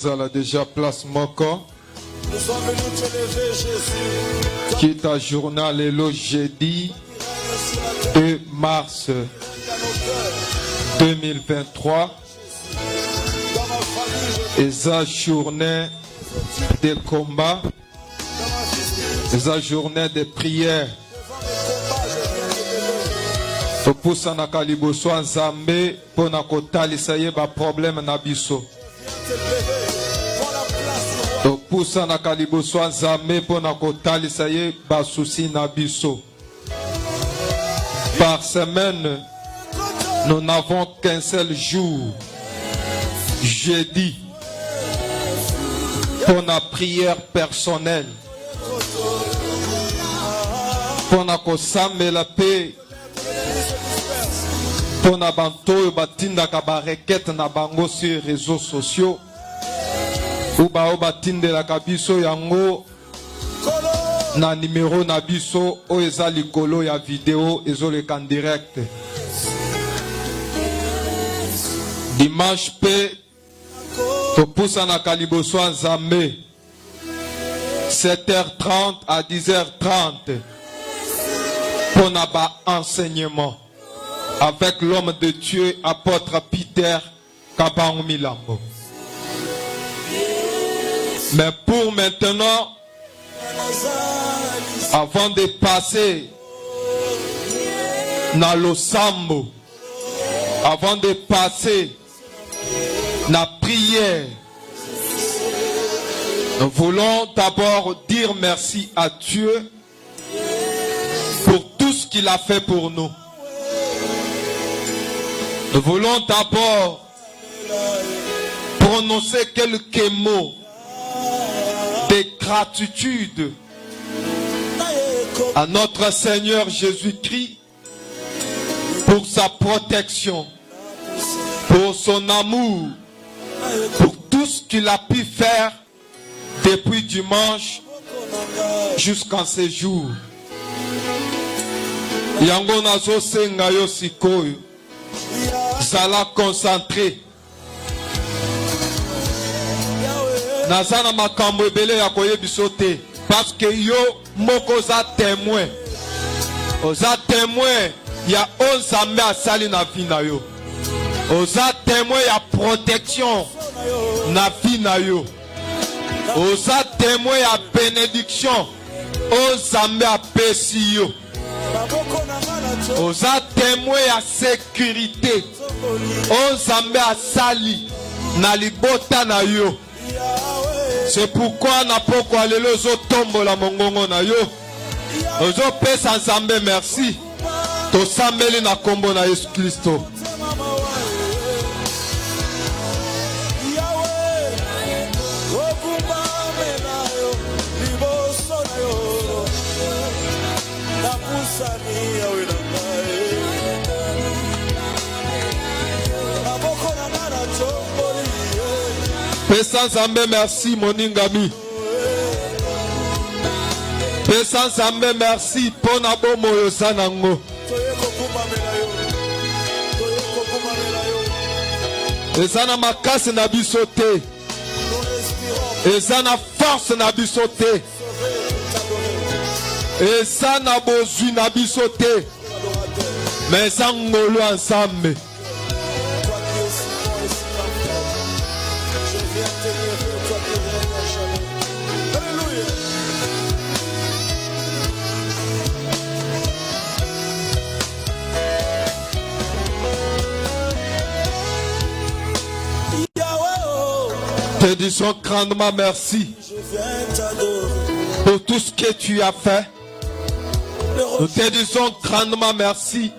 a déjà place moko. Nous sommes venus t'élever, Jésus. Qui est un journal le jeudi 2 mars 2023. Et sa journée de combat. Et sa journée de prière. Topusa na kaliboso nzambe pona kotalisa ye ba problème na biso. Topusa na kaliboso nzambe pona kotalisa ye ba souci na biso. Par semaine, nous n'avons qu'un seul jour, jeudi, pour la prière personnelle. Pour la kosame la paix. Pour na banto batinda ka requête na bango sur les réseaux sociaux ou ba batinde la kabiso yango na numéro na biso o eza likolo ya vidéo ezoleka en direct. Dimanche pe topusa na kaliboso nzambe 7h30 à 10h30 pour na ba enseignement avec l'homme de Dieu, apôtre Peter Kabang Milambo. Mais pour maintenant, avant de passer dans le sambo, avant de passer la prière, nous voulons d'abord dire merci à Dieu pour tout ce qu'il a fait pour nous. Nous voulons d'abord prononcer quelques mots de gratitude à notre Seigneur Jésus-Christ pour sa protection, pour son amour, pour tout ce qu'il a pu faire depuis dimanche jusqu'à ce jour. Yango nazo senga yo sikoyo. Zala concentré. Nazana makambo ebele ya koyebisote parce que yo moko za témoin. Oza témoin ya onzambe asali na vie na yo. Oza témoin ya protection na vie na yo. Oza témoin ya bénédiction onzambe apesi yo. Oza témoin ya sécurité onzambe asali na libota na yo. C'est pourquoi na poko alelo zo tombo la mongongo na yo. Ozo pesa nzambe merci. To sambeli na kombo na Yesu Kristo. Pesa nzambe merci moningami. Pesa nzambe merci pona bomo yo sanango. Ezana makasi na biso te. Ezana force na biso te. Ezana bozwi na biso te. Mais ça ngolo ensemble. Te disons grandement merci pour tout ce que tu as fait. Nous te disons grandement merci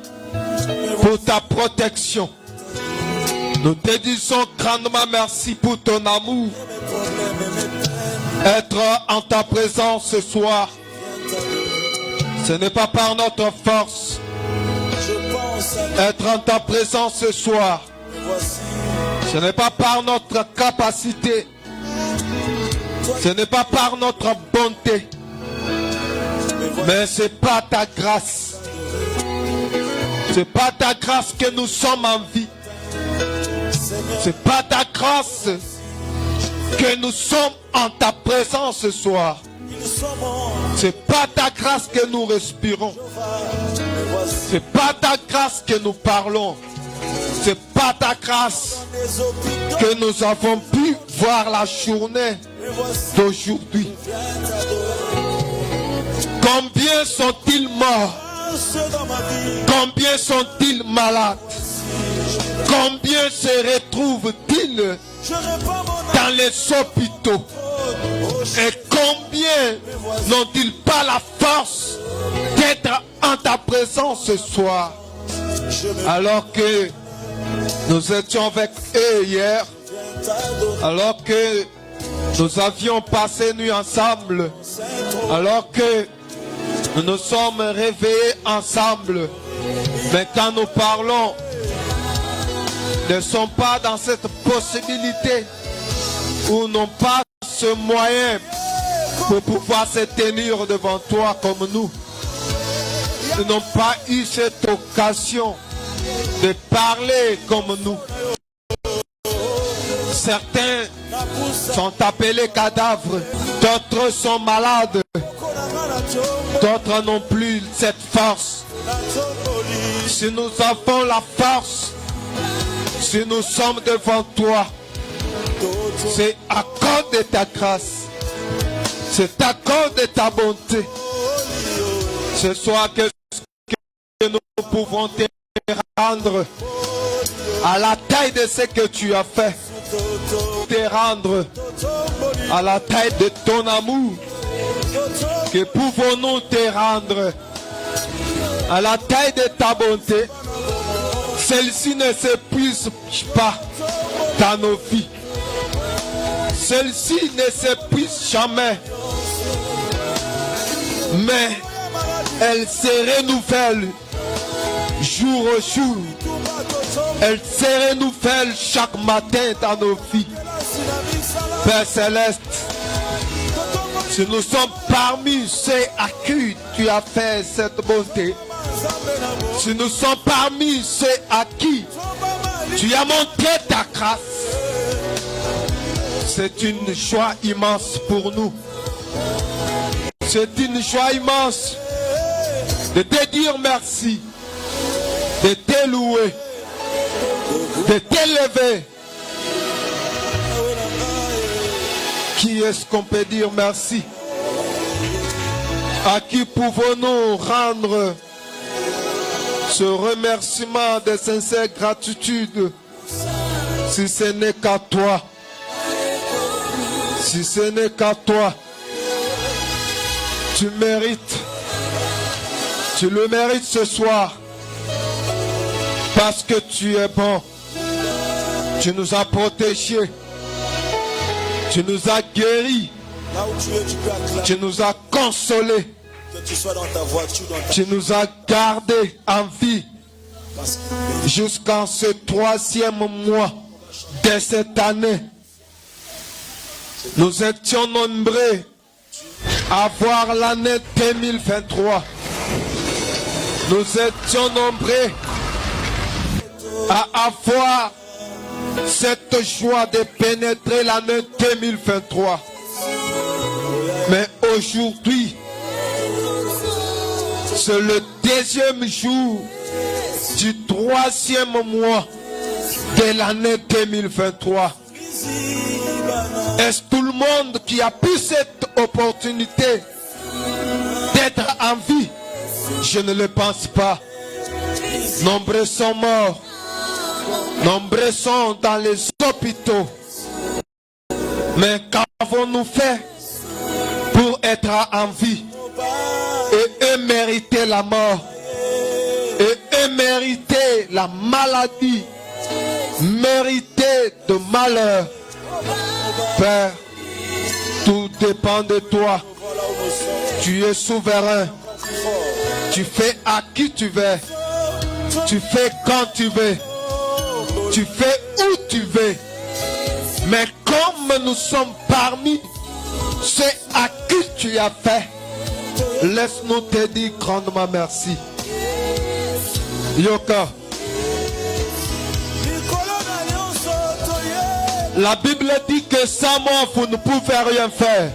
pour ta protection. Nous te disons grandement merci pour ton amour. Être en ta présence ce soir, ce n'est pas par notre force. Être en ta présence ce soir, ce n'est pas par notre capacité. Ce n'est pas par notre bonté. Mais c'est pas ta grâce. C'est pas ta grâce que nous sommes en vie. C'est pas ta grâce que nous sommes en ta présence ce soir. C'est pas ta grâce que nous respirons. C'est pas ta grâce que nous parlons. C'est pas ta grâce que nous avons pu voir la journée d'aujourd'hui. Combien sont-ils morts? Combien sont-ils malades? Combien se retrouvent-ils dans les hôpitaux? Et combien n'ont-ils pas la force d'être en ta présence ce soir? Alors que nous étions avec eux hier, alors que nous avions passé nuit ensemble, alors que nous nous sommes réveillés ensemble, mais quand nous parlons, ne sont pas dans cette possibilité ou n'ont pas ce moyen pour pouvoir se tenir devant toi comme nous. Ils n'ont pas eu cette occasion de parler comme nous. Certains sont appelés cadavres, d'autres sont malades, d'autres n'ont plus cette force. Si nous avons la force, si nous sommes devant toi, c'est à cause de ta grâce, c'est à cause de ta bonté. Ce soir que nous pouvons te rendre à la taille de ce que tu as fait, te rendre à la taille de ton amour. Que pouvons-nous te rendre à la taille de ta bonté? Celle-ci ne s'épuise pas dans nos vies. Celle-ci ne s'épuise jamais. Mais elle se renouvelle jour au jour. Elle se renouvelle chaque matin dans nos vies. Père Céleste, si nous sommes parmi ceux à qui tu as fait cette bonté, si nous sommes parmi ceux à qui tu as montré ta grâce, c'est une joie immense pour nous. C'est une joie immense de te dire merci, de te louer, de t'élever. Qui est-ce qu'on peut dire merci? À qui pouvons-nous rendre ce remerciement de sincère gratitude si ce n'est qu'à toi? Si ce n'est qu'à toi, tu mérites. Tu le mérites ce soir parce que tu es bon. Tu nous as protégés. Tu nous as guéris. Tu nous as consolés. Tu nous as gardés en vie jusqu'en ce 3e mois de cette année. Nous étions nombreux à voir l'année 2023. Nous étions nombreux à avoir cette joie de pénétrer l'année 2023. Mais aujourd'hui, c'est le 2e jour du 3e mois de l'année 2023. Est-ce tout le monde qui a pu cette opportunité d'être en vie? Je ne le pense pas. Nombreux sont morts. Nombreux sont dans les hôpitaux. Mais qu'avons-nous fait pour être en vie? Et eux méritaient la mort. Et eux méritaient la maladie. Méritaient de malheur. Père, tout dépend de toi. Tu es souverain. Tu fais à qui tu veux. Tu fais quand tu veux. Tu fais où tu veux. Mais comme nous sommes parmi ceux à qui tu as fait, laisse-nous te dire grandement merci. Yoka. La Bible dit que sans moi, vous ne pouvez rien faire.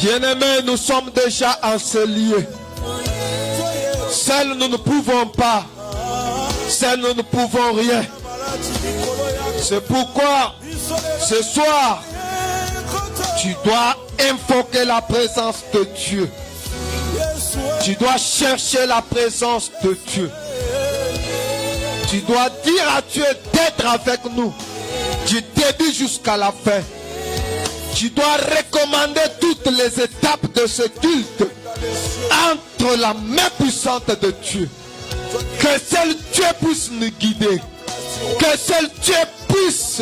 Bien-aimés, nous sommes déjà enseignés. Seuls nous ne pouvons pas. Seuls nous ne pouvons rien. C'est pourquoi ce soir, tu dois invoquer la présence de Dieu. Tu dois chercher la présence de Dieu. Tu dois dire à Dieu d'être avec nous du début jusqu'à la fin. Tu dois recommander toutes les étapes de ce culte entre la main puissante de Dieu. Que seul Dieu puisse nous guider. Que seul Dieu puisse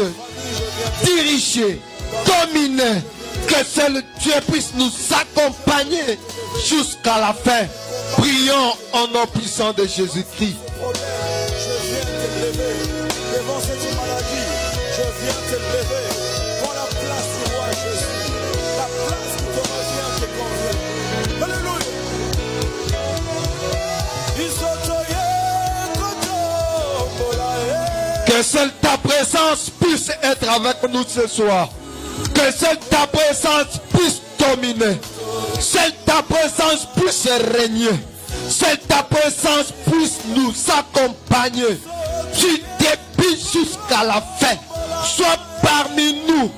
diriger, dominer. Que seul Dieu puisse nous accompagner jusqu'à la fin. Prions au nom puissant de Jésus-Christ. Je viens te lever devant cette maladie. Je viens te lever pour la place du roi Jésus. La place qui te revient, te convient. Alléluia. Que seule ta présence puisse être avec nous ce soir. Que seule ta présence puisse dominer. Seule ta présence puisse régner. Seule ta présence puisse nous accompagner du début jusqu'à la fin. Sois parmi nous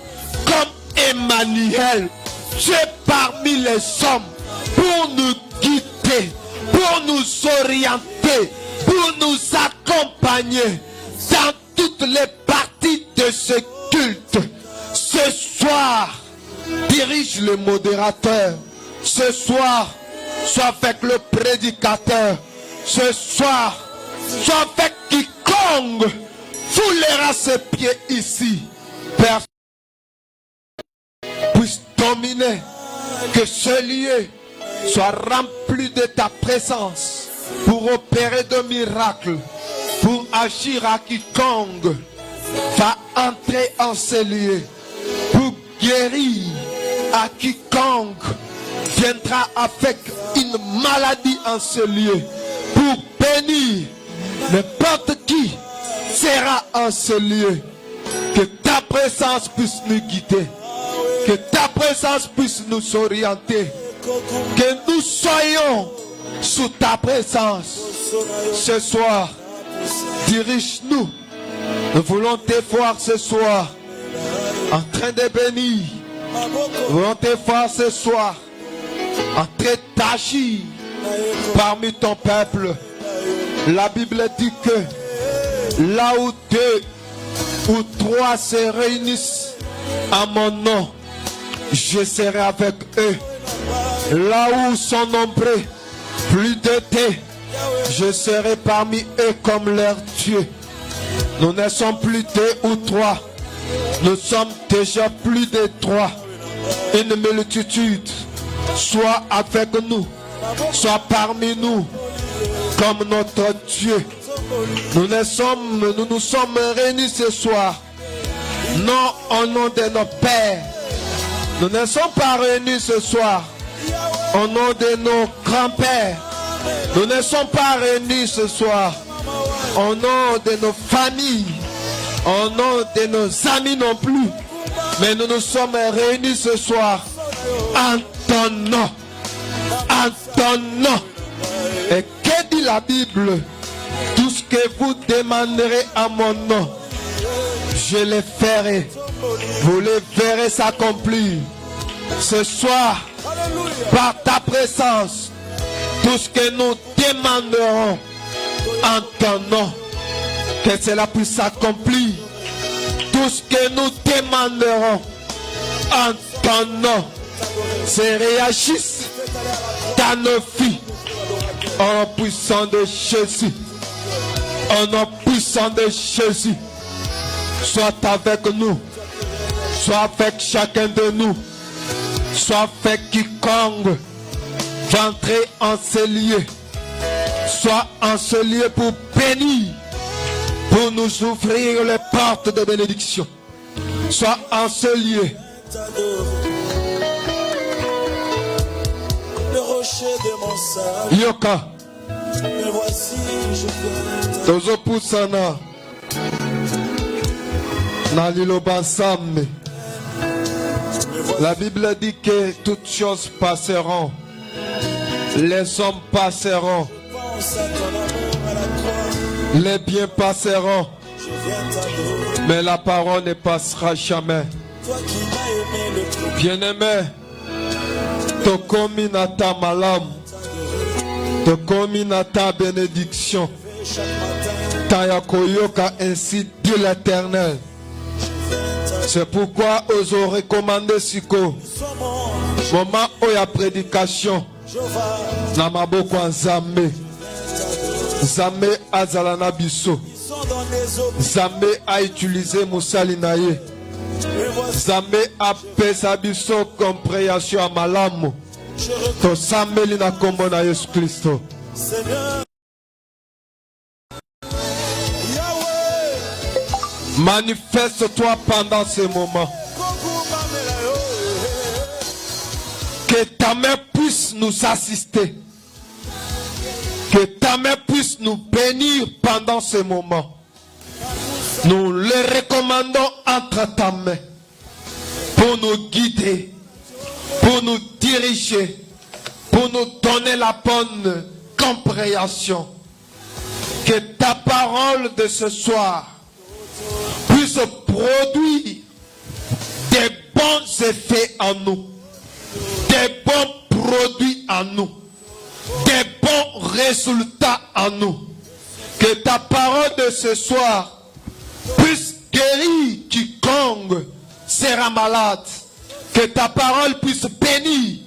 comme Emmanuel. Tu es parmi les hommes pour nous guider, pour nous orienter, pour nous accompagner dans toutes les parties de ce culte. Ce soir, dirige le modérateur. Ce soir, sois avec le prédicateur. Ce soir, sois avec quiconque foulera ses pieds ici. Personne puisse dominer. Que ce lieu soit rempli de ta présence pour opérer de miracles, pour agir à quiconque va entrer en ce lieu, pour guérir à quiconque viendra avec une maladie en ce lieu, pour bénir n'importe qui sera en ce lieu. Que ta présence puisse nous guider, que ta présence puisse nous orienter, que nous soyons sous ta présence ce soir. Dirige-nous. Nous voulons te voir ce soir en train de bénir. Nous voulons te voir ce soir en train d'agir parmi ton peuple. La Bible dit que là où 2 ou 3 se réunissent à mon nom, je serai avec eux. Là où sont nombreux plus de 2, je serai parmi eux comme leur Dieu. Nous ne sommes plus 2 ou 3. Nous sommes déjà plus de 3. Une multitude. Sois avec nous. Sois parmi nous comme notre Dieu. Nous nous sommes réunis ce soir. Non au nom de nos pères. Nous ne sommes pas réunis ce soir au nom de nos grands-pères. Nous ne sommes pas réunis ce soir au nom de nos familles, au nom de nos amis non plus. Mais nous nous sommes réunis ce soir en ton nom. En ton nom. Et que dit la Bible? Tout ce que vous demanderez à mon nom, je le ferai. Vous le verrez s'accomplir. Ce soir, par ta présence, tout ce que nous demanderons en ton nom, que cela puisse s'accomplir. Tout ce que nous demanderons en ton nom, se réagisse dans nos vies. Au nom puissant de Jésus. Au nom puissant de Jésus. Sois avec nous. Sois avec chacun de nous. Sois avec quiconque va entrer en ce lieu. Sois en ce lieu pour bénir, pour nous ouvrir les portes de bénédiction. Sois en ce lieu. Le rocher de mon salut. Yoka. Me voici, je viens. Tozo Poussana. Naliloba Nzambe. La Bible dit que toutes choses passeront. Les hommes passeront. Pense à ton amour à la croix. Les biens passeront. Je viens t'adorer. Mais la parole ne passera jamais. Toi qui m'as aimé le plus. Bien-aimé, tokomi na ta malamu, tokomi na ta bénédiction. Chaque matin, Ta koyoka, ainsi dit l'Éternel. C'est pourquoi ozo recommander siko sommes moment où ya prédication Jova. na maboko ya Nzambe. Nzambe azala na biso. Ils sont dans les eaux. Nzambe a utilisé musali na ye. Et voici, Nzambe apesa biso compréhension ya malamu. je reconnais, Tosambeli na kombo na Yesu Kristo. Seigneur. Yahweh. Manifeste-toi pendant ce moment. Koku Pamela, yo. Que ta main puisse nous assister. Que ta main puisse nous bénir pendant ce moment. Nous le recommandons entre ta main pour nous guider, pour nous diriger, pour nous donner la bonne compréhension. Que ta parole de ce soir puisse produire des bons effets en nous, des bons produits en nous, des bons résultats en nous. Que ta parole de ce soir puisse guérir quiconque sera malade. Que ta parole puisse bénir.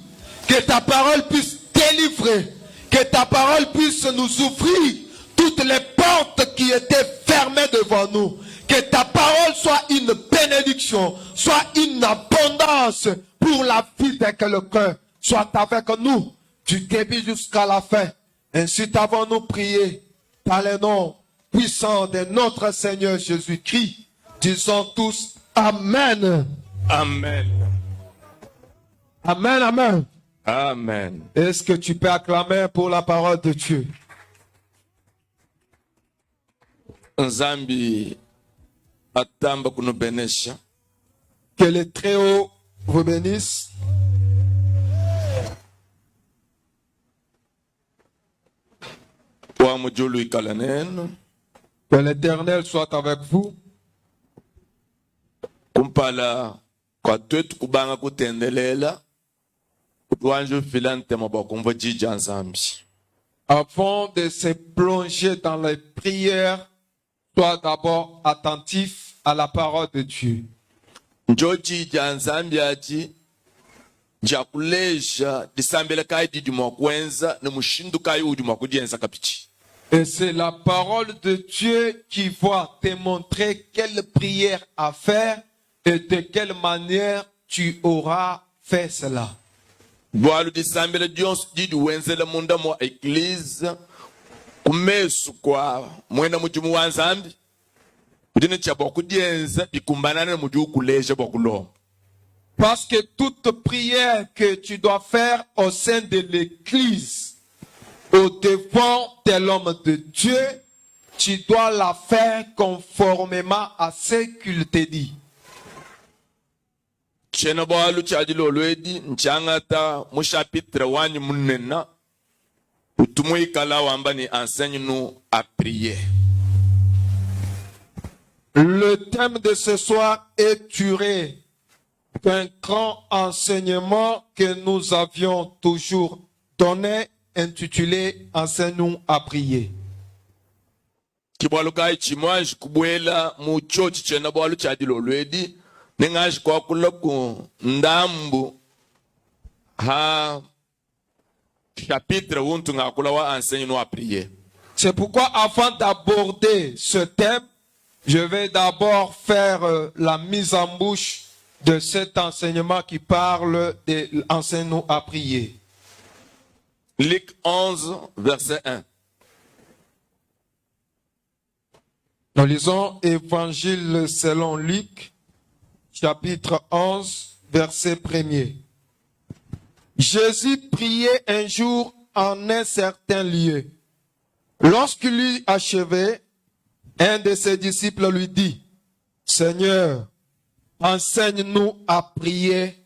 Que ta parole puisse délivrer. Que ta parole puisse nous ouvrir toutes les portes qui étaient fermées devant nous. Que ta parole soit une bénédiction, soit une abondance pour la vie de quelqu'un. Soit avec nous du début jusqu'à la fin. Ainsi t'avons-nous prié par le nom puissant de notre Seigneur Jésus-Christ. Disons tous Amen. Amen. Amen, Amen. Amen. Est-ce que tu peux acclamer pour la parole de Dieu? Nzambi atamba kunubenesha. Que le Très-Haut vous bénisse. Wa mujulu ikalanen. Que l'Éternel soit avec vous. Kumpala kwa twetu kubanga kutendelela. Kutwanju filante mabakumva jija nzambi. Avant de se plonger dans les prières, sois d'abord attentif à la parole de Dieu. Njo jija nzambi ati jakuleja disambele kai didi mwakwenza na mushindu kai udi mwakudienza kapichi. Et c'est la parole de Dieu qui va te montrer quelle prière à faire et de quelle manière tu auras fait cela. Bwalu disambele dionsu didi wenzele munda mwa eglise kumesu kwa mwena mujimu wa nzambi udine chabo kudienza bikumbanana muju kuleja bokulo. Parce que toute prière que tu dois faire au sein de l'église, au devant de l'homme de Dieu, tu dois la faire conformément à ce qu'il te dit. Chena bwalu chadilo lwedi nchangata mushapitre wanyi munena utumu ikala wamba ni enseigne nous à prier. Le thème de ce soir est tiré d'un grand enseignement que nous avions toujours donné, intitulé « Enseigne-nous à prier ». Kibwalu kai chimwaji kubwela mu chochi chena bwalu chadilo lwedi nengaji kwa kulaku ndambu ha chapitre untu ngakula wa enseigne nous à prier. C'est pourquoi avant d'aborder ce thème, je vais d'abord faire la mise en bouche de cet enseignement qui parle de l'enseigne-nous à prier. Luc 11, verset 1. Nous lisons Évangile selon Luc, chapitre 11, verset 1er. Jésus priait un jour en un certain lieu. Lorsqu'il eut achevé, un de ses disciples lui dit, Seigneur, enseigne-nous à prier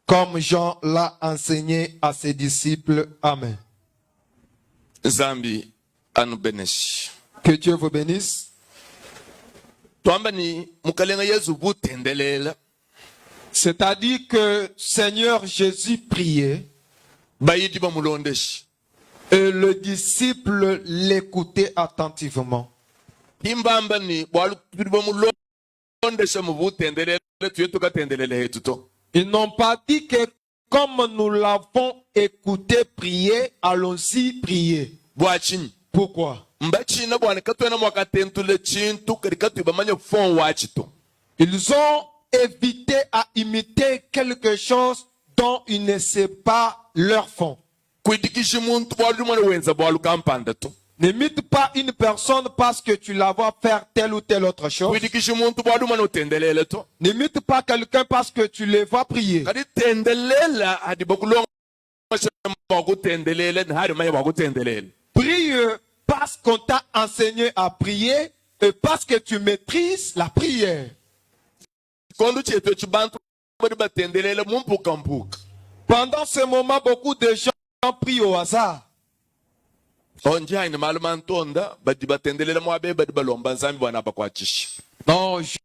comme Jean l'a enseigné à ses disciples. Amen. Zambi anubeneshi. Que Dieu vous bénisse. Twamba ni mukalenga Yesu butendelela. C'est-à-dire que Seigneur Jésus priait Bayidi bamulondeshi. et le disciple l'écoutait attentivement. Imbamba ni bwalu bamulondesha mu butendelela tuye tukatendelela hetuto. Ils n'ont pas dit que comme nous l'avons écouté prier, allons-y prier. Bwachini. Pourquoi? Mbachina bwana katwena mwakatentule chintu karikatu bamanya fon wachito. Ils ont évité à imiter quelque chose dont ils ne savent pas leur fond. Kuidikishi muntu bwalu mwana wenza bwalu kampanda to. N'imite pas une personne parce que tu la vois faire telle ou telle autre chose. Kuidikishi muntu bwalu mwana utendelela to. N'imite pas quelqu'un parce que tu le vois prier. Kadi tendelela hadi bakulonga bakutendelela hadi manya bakutendelela. Prie parce qu'on t'a enseigné à prier et parce que tu maîtrises la prière. Kondo chetu chibantu badi batendelela mumpuka mpuka. Pendant ce moment, beaucoup de gens prient au hasard. Onje haina maluma ntonda badi batendelela mwabe badi balomba nzambi bwana bakwachishi. Non, j'ai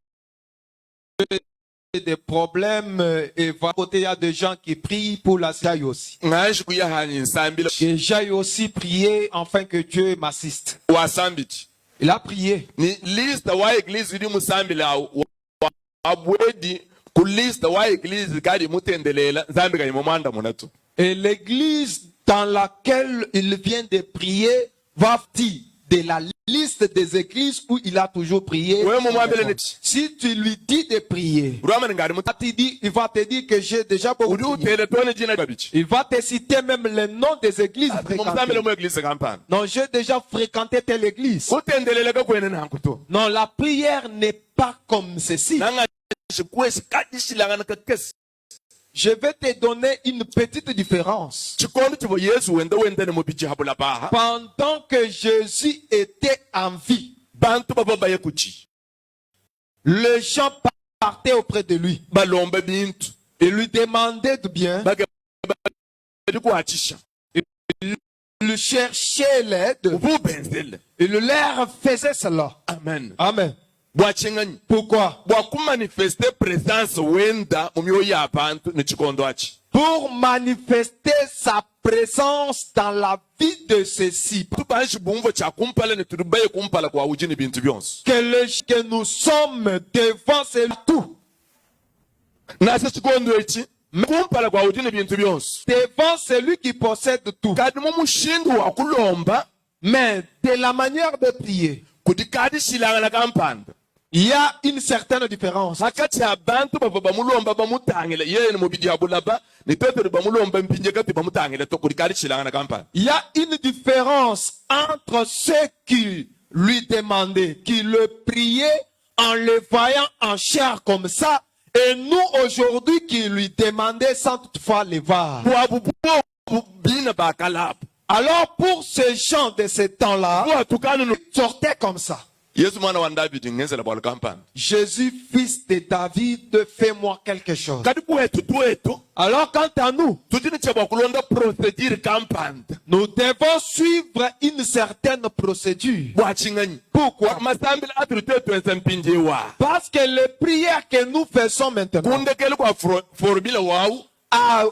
des problèmes et à côté il y a des gens qui prient pour la jaille aussi. Ngashi kuya hani nsambi Et j'aille aussi prier afin que Dieu m'assiste. wa sambiti. Il a prié. Ni lista wa eglise di musambi la abwedi ku lista wa eglise kadi mutendelela nzambi kanye momanda munatu. Et l'église dans laquelle il vient de prier va dire de la liste des églises où il a toujours prié. Si tu lui dis de prier, il va te dire que j'ai déjà beaucoup prié. Il va te citer même les noms des églises fréquentées. Non, j'ai déjà fréquenté telle église. Non, la prière n'est pas comme ceci. Je vais te donner une petite différence. Pendant que Jésus était en vie, les gens partaient auprès de lui. Ils lui demandaient de bien. Ils cherchaient l'aide. Il leur faisait cela. Amen. Amen. Pourquoi? Pour manifester sa présence dans la vie de ses cibles. Que nous sommes devant ce tout. Devant celui qui possède tout. Mais de la manière de prier, il y a une certaine différence. Il y a une différence entre ceux qui lui demandaient, qui le priaient en le voyant en chair comme ça, et nous aujourd'hui qui lui demandaient sans toutefois le voir. Alors pour ces gens de ce temps-là, ils sortaient comme ça. Jésus, fils de David, fais-moi quelque chose. Alors quant à nous, nous devons suivre une certaine procédure. Pourquoi? Parce que les prières que nous faisons maintenant, à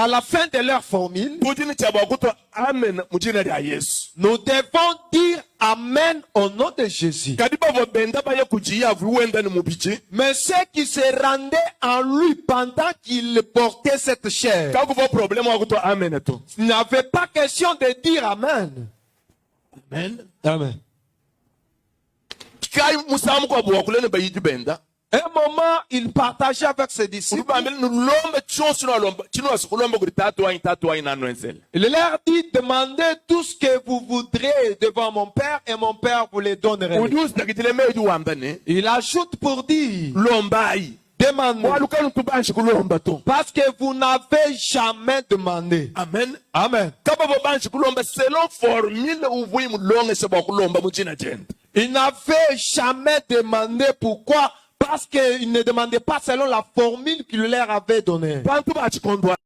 la fin de leur formule, nous devons dire Amen au nom de Jésus. Mais ceux qui se rendaient en lui pendant qu'il portait cette chair n'avaient pas question de dire Amen. Amen. Amen. Un moment, il partageait avec ses disciples. Il leur dit, demandez tout ce que vous voudrez devant mon Père et mon Père vous les donnera. Il ajoute pour dire, demandez. Parce que vous n'avez jamais demandé. Amen. Amen. Il n'avait jamais demandé pourquoi. Parce qu'ils ne demandaient pas selon la formule qu'il leur avait donnée. bantu bachikondwa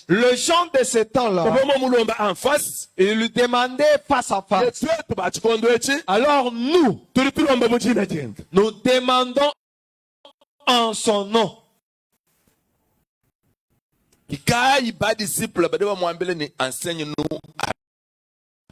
Le gens de ce temps-là, oboma mulomba en face ils lui demandaient face à face. yetwetu bachikondwa echi Alors nous, tuli tulomba muchina chente nous demandons en son nom. ikayi ba disciple bade bamwambile ni enseigne nous à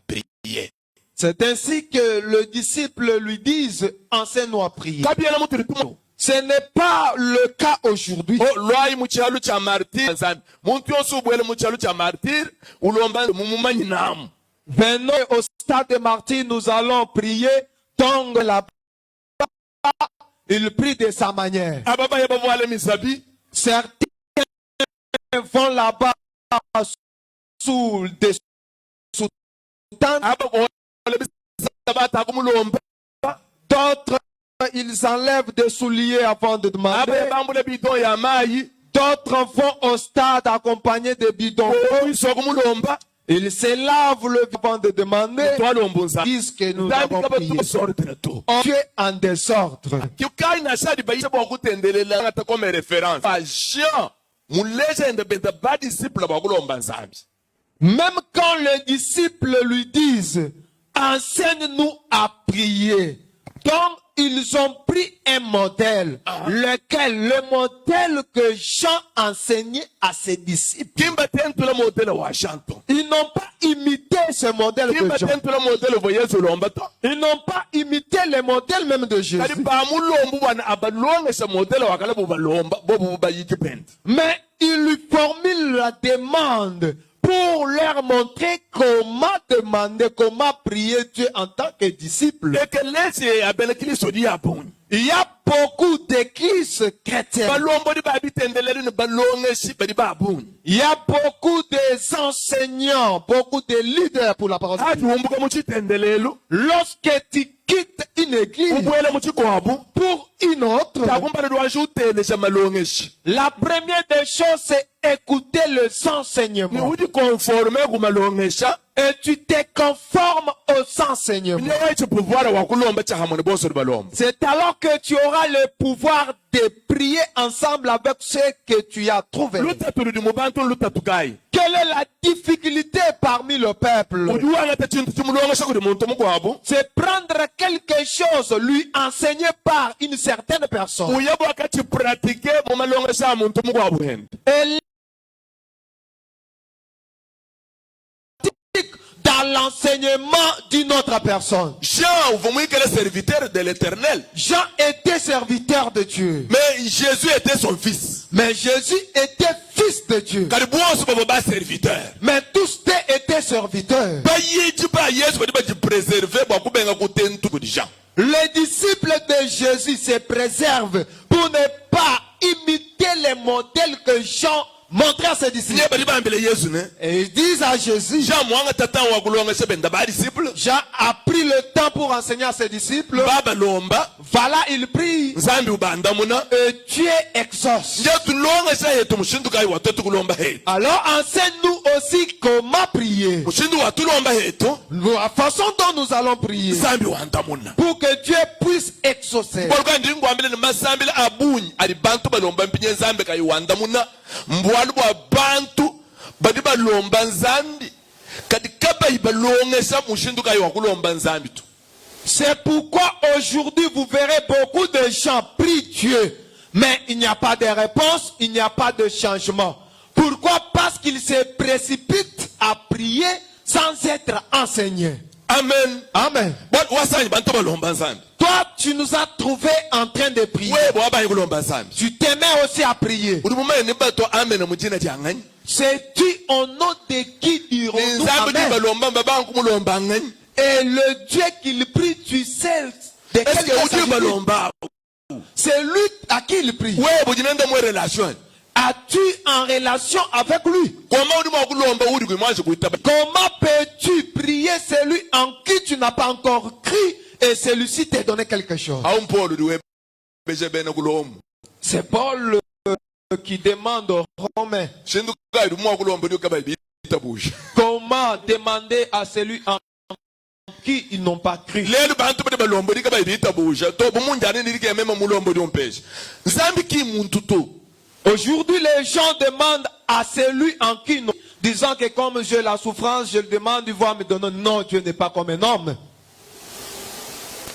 prier C'est ainsi que le disciple lui dise, enseigne-nous à prier. kabiela mutuli tumo Ce n'est pas le cas aujourd'hui. lwayi muchalo cha martir nzambi muntu yonse ubwele muchalo cha martir ulomba mumumanyi namu Venons au stade de martyr, nous allons prier. Donc là-bas, il prie de sa manière. ababaye bavwale misabi Certains vont là-bas sous des sous-tentes. abavwale bisabata kumulomba D'autres, ils enlèvent des souliers avant de abaye demander. bambule bidon ya mayi D'autres vont au stade accompagnés de bidons. oiso kumulomba Ils se lavent le avant de demander. twalomba nzambi Disent que nous nzambi avons prié. kabatusordre tu Dieu en désordre. kiukai na shadi bayise bwakutendelela ngata kome reference a Jean mu legend benta ba disciple bakulomba nzambi Même quand les disciples lui disent, enseigne-nous à prier. Donc, ils ont pris un modèle, le modèle que Jean enseignait à ses disciples. kimba tentula modele wa Jean. Ils n'ont pas imité ce modèle Kimba de Jean. tentula modele vo Yesu lomba to. Ils n'ont pas imité le modèle même de Jésus. Kadi ba mu lombu wana abalonge sa modele wa kala bo balomba bo ba yikipenda. Mais il lui formule la demande pour leur montrer comment demander, comment prier Dieu en tant que disciple. Eke lesi abele Kristo di aboni. Il y a beaucoup d'églises chrétiennes. Balombo di ba bitendelele ni balonge si ba di ba aboni. Il y a beaucoup d'enseignants, beaucoup de leaders pour la parole de Ati Dieu. umbuka mu chitendelelo. Lorsque tu quittes une église Ubwele mu chikwabu. pour une autre, Takumbale dwa jutele sa malonge si. la première des choses, c'est écouter les enseignements. Ni udi conforme ku malonge sa. Et tu te conformes aux enseignements. Ni wachi pouvoir wa kulomba cha hamone boso di balomba. C'est alors que tu auras le pouvoir de prier ensemble avec ceux que tu as trouvés. Luta tuli di mubantu luta tukai. Quelle est la difficulté parmi le peuple? Ujuwa ngata chintu chimulonga sa kudi muntu mukwabu. C'est prendre quelque chose, lui enseigner par une certaine personne. Uyabo akati pratike mu malonga sa muntu mukwabu hende. Et dans l'enseignement d'une autre personne. Jean, vous voyez qu'elle est serviteur de l'éternel. Jean était serviteur de Dieu. Mais Jésus était son fils. Mais Jésus était fils de Dieu. Car bon, ce n'est pas serviteur. Mais tous étaient serviteurs. Pas Yesu, pas Yesu, pas de préserver, pas de bien écouter tout de Jean. Les disciples de Jésus se préservent pour ne pas imiter les modèles que Jean montrait à ses disciples. Et ils disent à Jésus, Jean, moi, tata wa kulonga se benda ba disciple. Jean a pris le temps pour enseigner à ses disciples. Baba lomba, Voilà, il prie. nzambi ubanda muna. Et Dieu exauce. Nje tulonga sa yetu mushindu kai watoto kulomba hetu. Alors enseigne-nous aussi comment prier. Mushindu wa tulomba hetu. La façon dont nous allons prier. Nzambi wanda muna. Pour que Dieu puisse exaucer. Kwa ndingo ambile ni masambile abunyi ali bantu balomba mpinye nzambi kai wanda muna. Mbwalu bwa bantu badi balomba nzambi kadi kaba ibalongesa mushindu kai wa kulomba nzambi tu. C'est pourquoi aujourd'hui vous verrez beaucoup de gens prient Dieu, mais il n'y a pas de réponse, il n'y a pas de changement. Pourquoi? Parce qu'ils se précipitent à prier sans être enseignés. Amen. Amen. Bon wasanyi bantu balomba nzambi. Toi, tu nous as trouvés en train de prier. Webo abayi kulomba nzambi. Tu t'aimais aussi à prier. Uli mumaye ni bato amen mujina jangani. C'est-tu au nom de qui dirons-nous Nzambi di Amen? balomba babangu mulomba ngani. Et le Dieu qu'il prie, tu sais de Est-ce quel que uti Dieu balomba? c'est lui à qui il prie. Webo jinenda mwe relation. As-tu en relation avec lui? Koma uli mwa kulomba uli kuimaje kuitaba. Comment peux-tu prier celui en qui tu n'as pas encore cru et celui-ci t'a donné quelque chose? Au mpolo diwe beje bene kulomu. C'est Paul qui demande aux Romains Shindu kai mwa kulomba diwe kaba bitabuja. comment demander à celui en qui ils n'ont pas cru. lelo bantu bade balombodi ka bayita buja to bumunjani ndirike mema mulombodi ompesha nzambi ki muntu to. Aujourd'hui, les gens demandent à celui en qui nous disant que comme j'ai la souffrance, je le demande, il va me donner. Non, Dieu n'est pas comme un homme.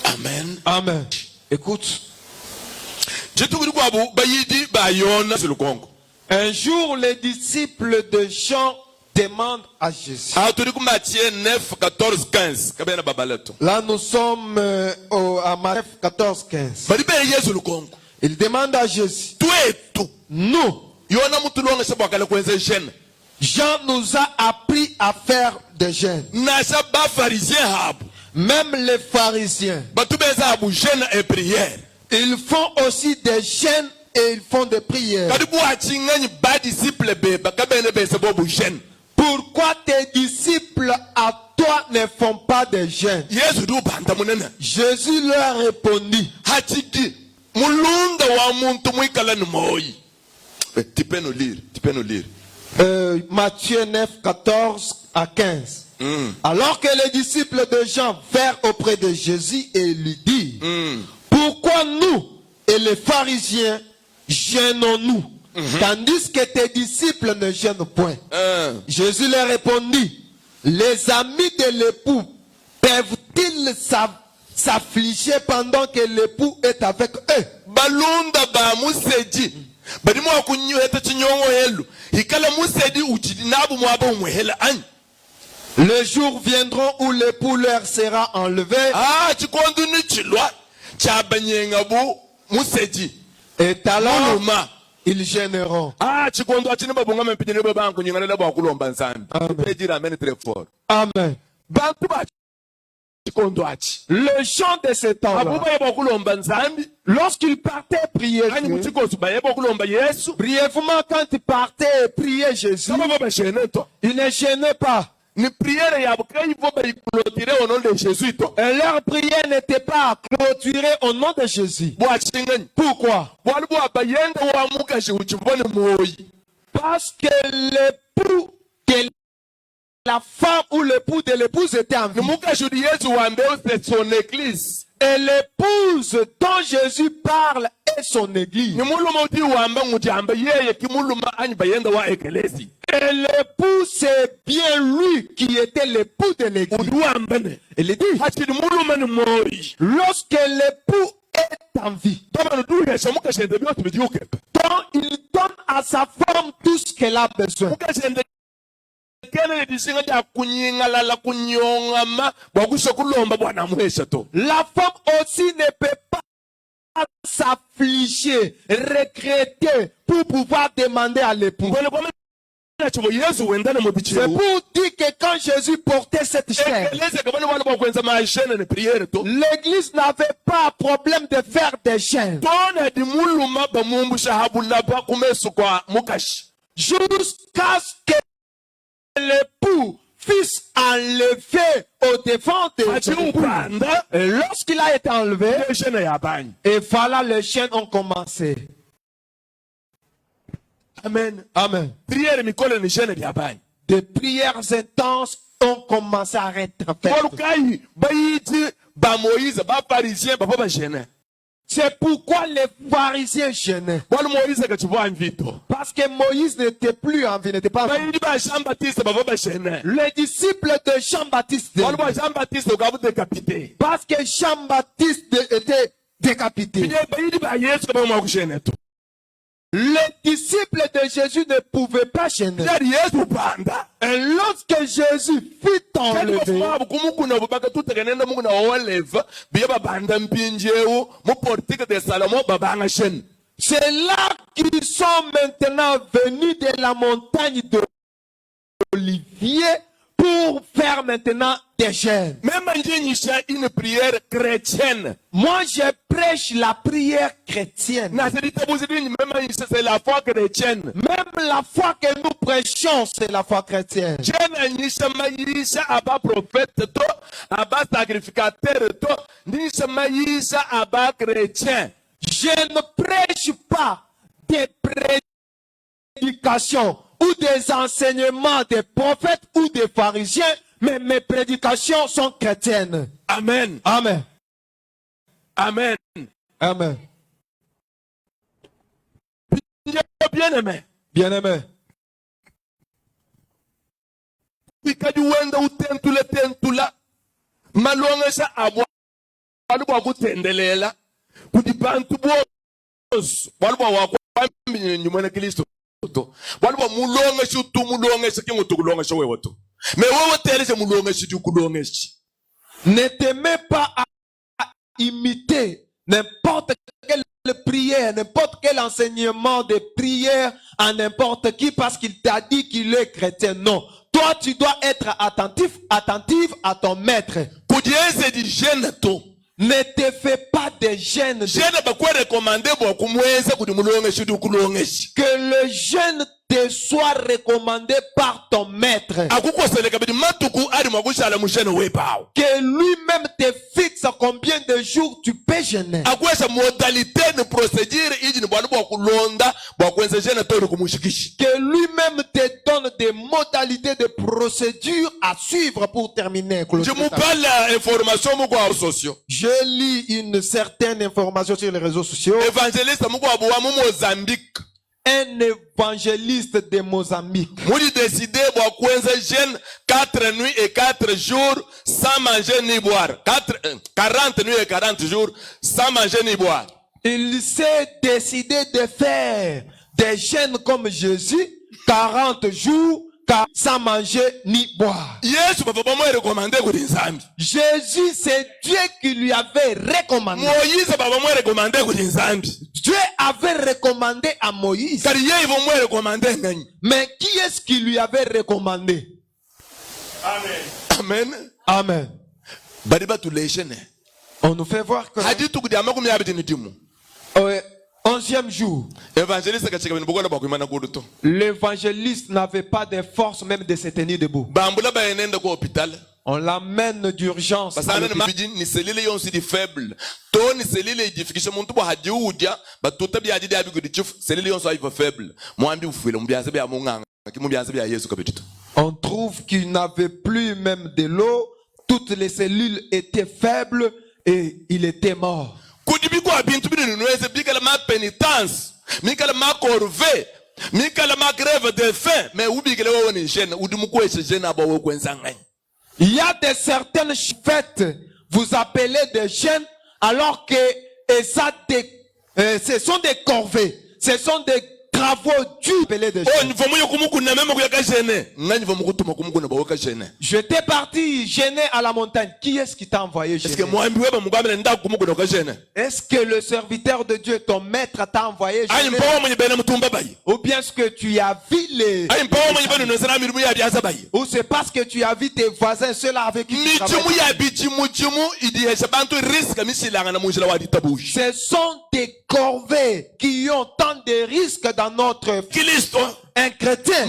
Amen. Amen. Écoute. Un jour, les disciples de Jean demandent à Jésus. Matthieu 9, 14, 15. Là, nous sommes à Matthieu 14, 15. Il demande à Jésus. Nous, Jean nous a appris à faire des jeûnes. Même les pharisiens, ils font aussi des jeûnes et ils font des prières. Pourquoi tes disciples à toi ne font pas des jeûnes? Jésus leur répondit. Matthieu 9, 14 à 15. Alors que les disciples de Jean vinrent auprès de Jésus et lui dirent, pourquoi nous et les pharisiens jeûnons-nous, tandis que tes disciples ne jeûnent point? Jésus leur répondit, les amis de l'époux peuvent-ils s'affliger pendant que l'époux est avec eux? Les jours viendront où l'époux leur sera enlevé. Et alors, ils gêneront. Amen. Le chant de ce temps-là, lorsqu'il partait prier Dieu, brièvement quand il partait prier Jésus, il ne gênait pas. Et leur prière n'était pas clôturée au nom de Jésus. Pourquoi? Parce que l'époux de la femme ou l'époux de l'épouse était en vie. Et l'épouse dont Jésus parle est son église. Et l'époux, c'est bien lui qui était l'époux de l'église. Il dit, lorsque l'époux est en vie, donc il donne à sa femme tout ce qu'elle a besoin. La femme aussi ne peut pas s'affliger, regretter pour pouvoir demander à l'époux. C'est pour dire que quand Jésus portait cette chair, l'église n'avait pas problème de faire des chaînes. Jusqu'à ce que l'époux fils enlevé au devant de l'époux. Et lorsqu'il a été enlevé, et voilà, les chaînes ont commencé. Amen. Amen. Des prières intenses ont commencé à être faites. C'est pourquoi les pharisiens gênaient. Parce que Moïse n'était plus en vie, n'était pas en vie. Les disciples de Jean-Baptiste, parce que Jean-Baptiste était décapité. Les disciples de Jésus ne pouvaient pas gêner. Et lorsque Jésus fut enlevé, c'est là qu'ils sont maintenant venus de la montagne d'Olivier pour faire maintenant des jeûnes. Une prière chrétienne. Moi, je prêche la prière chrétienne. C'est la foi chrétienne. Même la foi que nous prêchons, c'est la foi chrétienne. Je ne prêche pas des prédications ou des enseignements des prophètes ou des pharisiens, mais mes prédications sont chrétiennes. Amen. Amen. Amen. Amen. Bien-aimé. Bien-aimé, Ikadi wenda utentula. Malongesha abwa. Waluba kutendelela. Kudibantu bos. Waluba wakwambi nyumana Kristo. Waluba mulongesha utumulongesha kingutukulongesha wewe tu. Mais wewe telesha mulongesha tukulongesha. ne t'aimez pas à imiter n'importe quelle prière, n'importe quel enseignement de prière à n'importe qui parce qu'il t'a dit qu'il est chrétien. Non. Toi, tu dois être attentif à ton maître. Kudieze di jeune to. Ne te fais pas des gênes. Jeune bakwa recommander bo kumweza kudimulongesha tukulongesha. Que le jeûne te soit recommandé par ton maître. Que lui-même te fixe combien de jours tu peux jeûner. Que lui-même te donne des modalités de procédure à suivre pour terminer. Je lis une certaine information sur les réseaux sociaux. Un évangéliste de Mozambique. Vous décidez de jeûne 4 nuits et 4 jours sans manger ni boire. 40 nuits et 40 jours sans manger ni boire. Il s'est décidé de faire des jeûnes comme Jésus, 40 jours sans manger ni boire. Jésus, c'est Dieu qui lui avait recommandé. Dieu avait recommandé à Moïse. Mais qui est-ce qui lui avait recommandé? Amen. Amen. On nous fait voir que 11e jour, l'évangéliste n'avait pas de force même de se tenir debout. On l'amène d'urgence. On trouve qu'il n'avait plus même de l'eau. Toutes les cellules étaient faibles et il était mort. Il y a de certaines fêtes, vous appelez des jeûnes, alors que ce sont des corvées, ce sont des travaux durs appelés des jeûnes. J'étais parti jeûner à la montagne. Qui est-ce qui t'a envoyé jeûner? Est-ce que le serviteur de Dieu, ton maître, t'a envoyé jeûner? Ou bien est-ce que tu as vu les... Ou c'est parce que tu as vu tes voisins, ceux-là avec qui tu travailles? Ce sont des corvées qui ont tant de risques dans notre Christ. Un chrétien.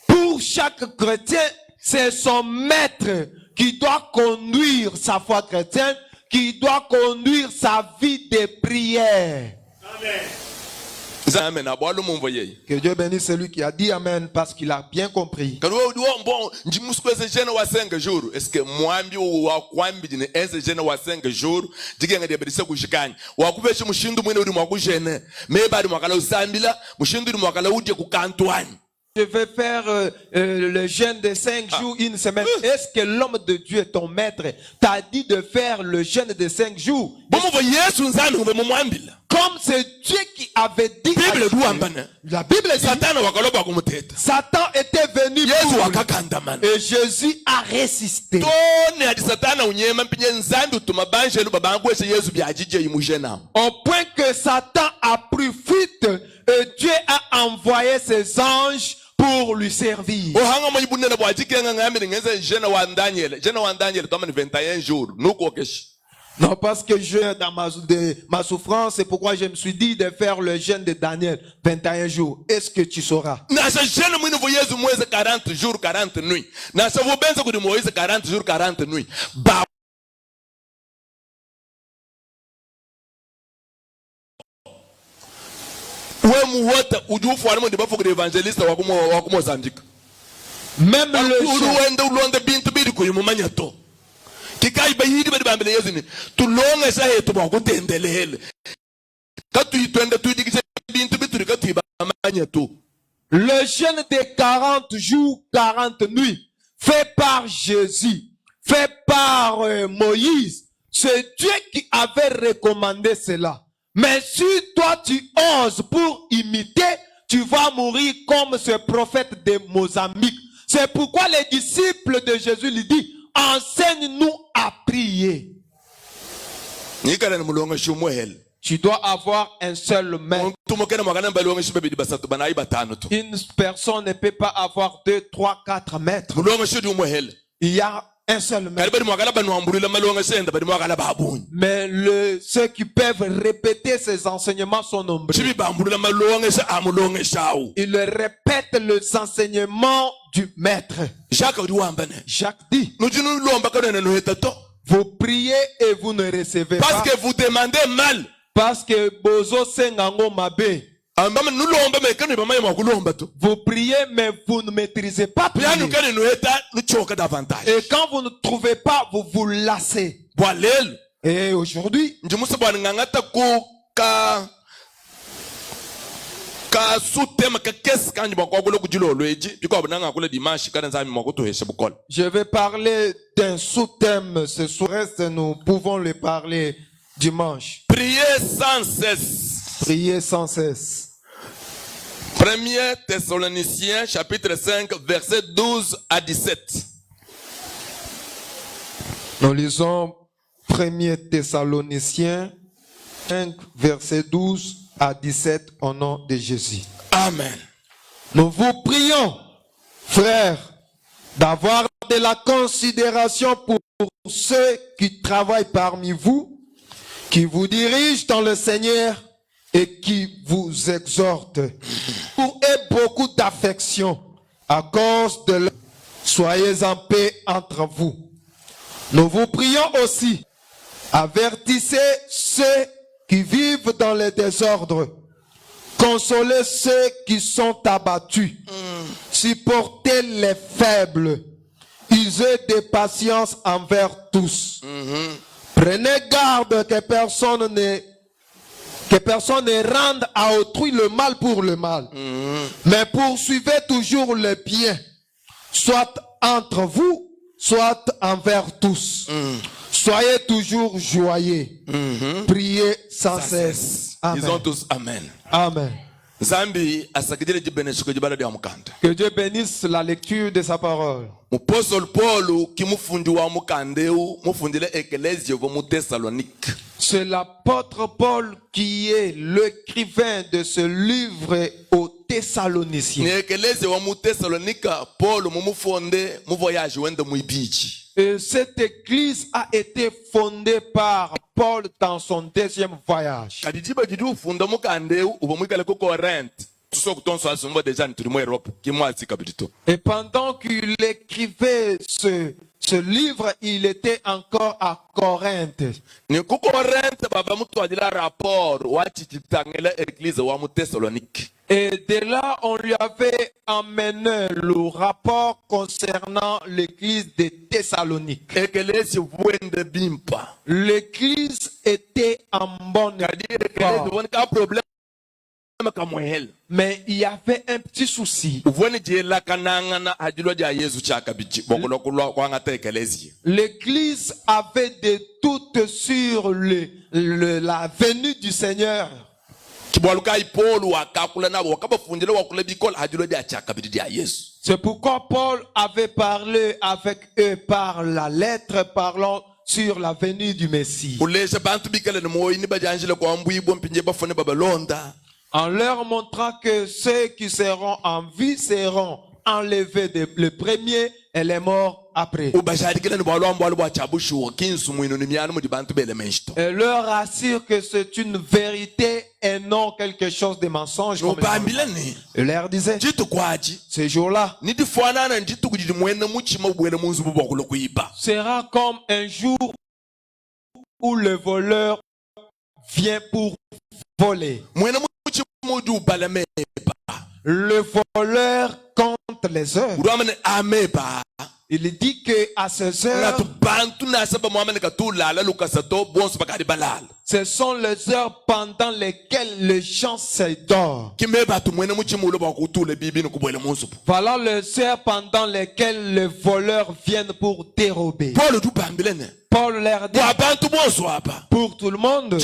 Pour chaque chrétien, c'est son maître qui doit conduire sa foi chrétienne, qui doit conduire sa vie de prière. Amen. Que Dieu bénisse celui qui a dit Amen parce qu'il a bien compris. Je vais faire le jeûne de 5 jours, une semaine. Est-ce que l'homme de Dieu, ton maître, t'a dit de faire le jeûne de 5 jours? Comme c'est Dieu qui avait dit. La Bible dit Satan était venu pour, et Jésus a résisté. Au point que Satan a pris fuite et Dieu a envoyé ses anges pour lui servir. Non, parce que je dans ma souffrance, c'est pourquoi je me suis dit de faire le jeûne de Daniel 21 jours. Est-ce que tu sauras? 40 jours, 40 nuits. muwota ujufu mo diba foko evangelista wa ku Mozambique. Même le chant. Uluwende ulonde bintu biri ku yumanya to. Kikai bayidi bari bambele yezini. Tulonga sa yetu ba kutendelele. Katu itwende tuidikise bintu bituri katu ibamanya to. Le jeûne de 40 jours, 40 nuits, fait par Jésus, fait par Moïse, c'est Dieu qui avait recommandé cela. Mais si toi tu oses pour imiter, tu vas mourir comme ce prophète de Mozambique. C'est pourquoi les disciples de Jésus lui disent, enseigne-nous à prier. Tu dois avoir un seul maître. Une personne ne peut pas avoir 2, 3, 4 maîtres. Il y a un seul maître. Mais ceux qui peuvent répéter ces enseignements sont nombreux. Ils répètent les enseignements du maître. Jacques dit, vous priez et vous ne recevez pas. Parce que vous demandez mal. Parce que bozo sengango mabe. Vous priez mais vous ne maîtrisez pas prier. Et quand vous ne trouvez pas, vous vous lassez. Et aujourd'hui, je vais parler d'un sous-thème ce soir. Nous pouvons le parler dimanche. Priez sans cesse. Priez sans cesse. 1 Thessaloniciens chapitre 5 verset 12 à 17. Nous lisons 1 Thessaloniciens 5 verset 12 à 17 au nom de Jésus. Amen. Nous vous prions, frères, d'avoir de la considération pour ceux qui travaillent parmi vous, qui vous dirigent dans le Seigneur et qui vous exhortent. Pour eux beaucoup d'affection à cause de leur... Soyez en paix entre vous. Nous vous prions aussi, avertissez ceux qui vivent dans le désordre. Consolez ceux qui sont abattus. Supportez les faibles. Usez de patience envers tous. Prenez garde que personne ne rende à autrui le mal pour le mal. Mais poursuivez toujours le bien, soit entre vous, soit envers tous. Soyez toujours joyeux. Priez sans cesse. Amen. Disons tous Amen. Amen. Zambi Que Dieu bénisse la lecture de sa parole. Apôtre Paul qui mufundi wa mukandeu mufundile ecclésia vo mu Thessalonique. C'est l'apôtre Paul qui est l'écrivain de ce livre aux Thessaloniciens. Ni ecclésia wa mu Thessalonique Paul mumufonde mu voyage wende mu ibiji. Et cette église a été fondée par Paul dans son deuxième voyage. Et pendant qu'il écrivait ce livre, il était encore à Corinthe. Et de là, on lui avait amené le rapport concernant l'église de Thessalonique. L'église était en bonne forme. Mais il y avait un petit souci. L'église avait des doutes sur la venue du Seigneur. C'est pourquoi Paul avait parlé avec eux par la lettre parlant sur la venue du Messie. En leur montrant que ceux qui seront en vie seront enlevés le premier et les morts après. Et leur assure que c'est une vérité et non quelque chose de mensonge. Et leur disait, ce jour-là sera comme un jour où le voleur vient pour voler. muchimudu balameba. Le voleur compte les heures. Uramane ameba. Il dit que à ces heures, ce sont les heures pendant lesquelles les gens s'endorment. Voilà les heures pendant lesquelles les voleurs viennent pour dérober. Paul leur dit pour tout le monde.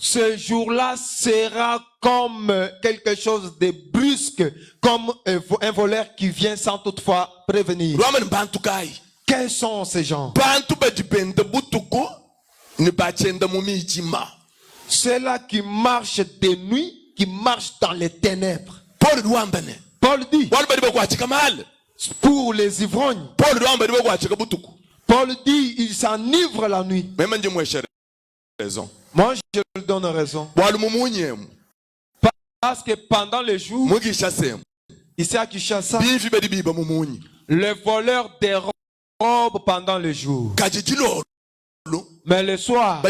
Ce jour-là sera comme quelque chose de brusque, comme un voleur qui vient sans toutefois prévenir. Quels sont ces gens? Ceux-là qui marchent de nuit, qui marchent dans les ténèbres. Paul dit pour les ivrognes. Paul dit il s'enivre la nuit. Moi je lui donne raison. Parce que pendant le jour, ici à Kinshasa, les voleurs dérobent pendant le jour. Mais le soir,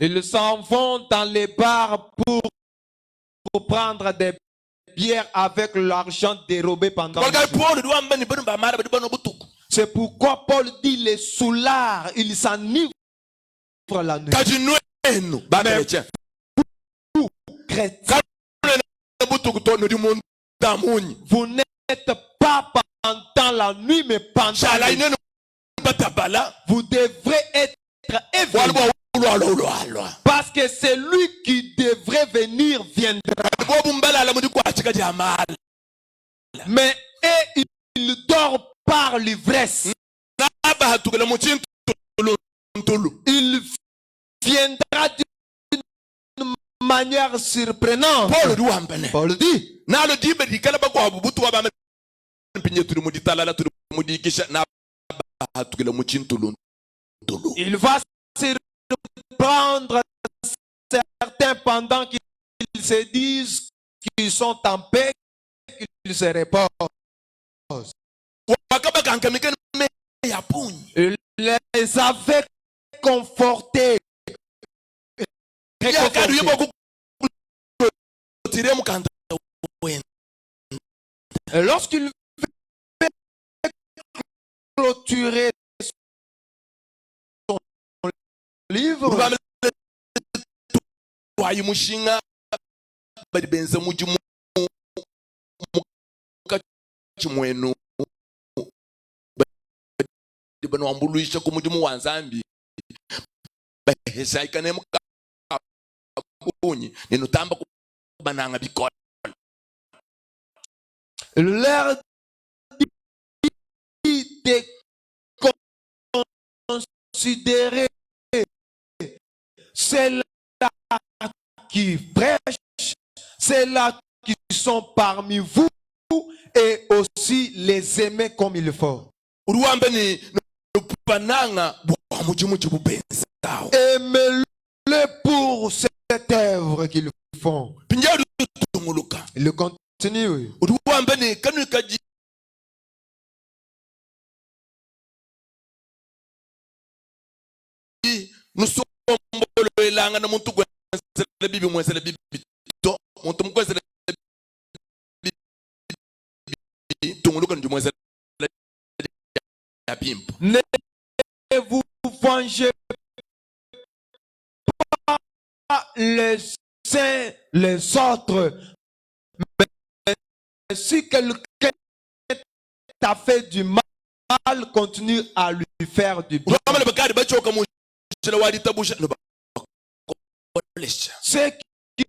ils s'en vont dans les bars pour prendre des bières avec l'argent dérobé pendant le jour. C'est pourquoi Paul dit les soulards, ils s'enivrent la nuit. Vous, chrétiens, vous n'êtes pas pendant la nuit, mais pendant la nuit. Vous devrez être éveillés. Parce que celui qui devrait venir viendra. Mais il dort par l'ivresse. Il viendra d'une manière surprenante. Paul dit. Il va se prendre certains pendant qu'ils se disent qu'ils sont en paix, qu'ils se reposent. Il les avait confortés. Et lorsqu'il veut clôturer son livre, il leur dit de considérer ceux-là qui prêchent, ceux-là qui sont parmi vous et aussi les aimer comme il faut. Aimez-le pour cette œuvre qu'ils font. Il continue. Nous sommes ne vous vengez pas les uns les autres, mais si quelqu'un t'a fait du mal, continue à lui faire du bien. Ceux qui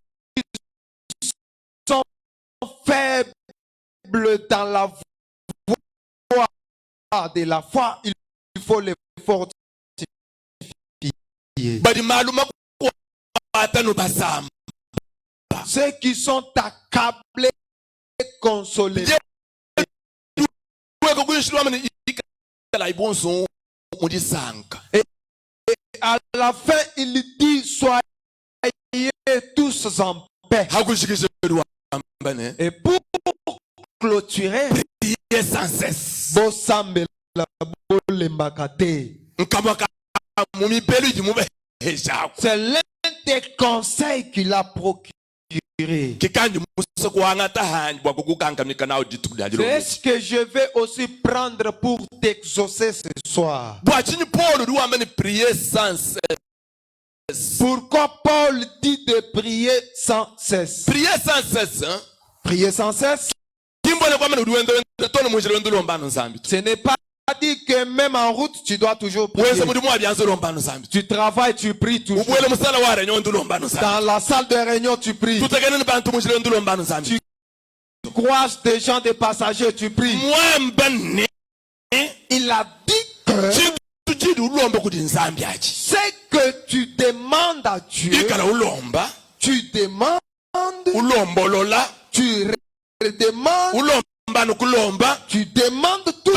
sont faibles dans la voie de la foi, il faut les fortifier. Ceux qui sont accablés, consolés. Et à la fin, il dit soyez tous en paix. Et pour clôturer, sans cesse. Bosambela lembakate. nkamaka mumipelu jimube heshako C'est l'un des conseils qu'il a procuré. kikanji musoko wangata hanji bwakukukankamika nawo ditukudajiro C'est ce que je vais aussi prendre pour t'exaucer ce soir. bwachini Paul ruwamene prier sans cesse. Pourquoi Paul dit de prier sans cesse? Prier sans cesse, hein? Prier sans cesse. Ce n'est pas dit que même en route, tu dois toujours prier. Tu travailles, tu pries toujours. Dans la salle de réunion, tu pries. Tu croises des gens, des passagers, tu pries. Il a dit que c'est que tu demandes à Dieu, tu demandes, tu redemandes, tu demandes tout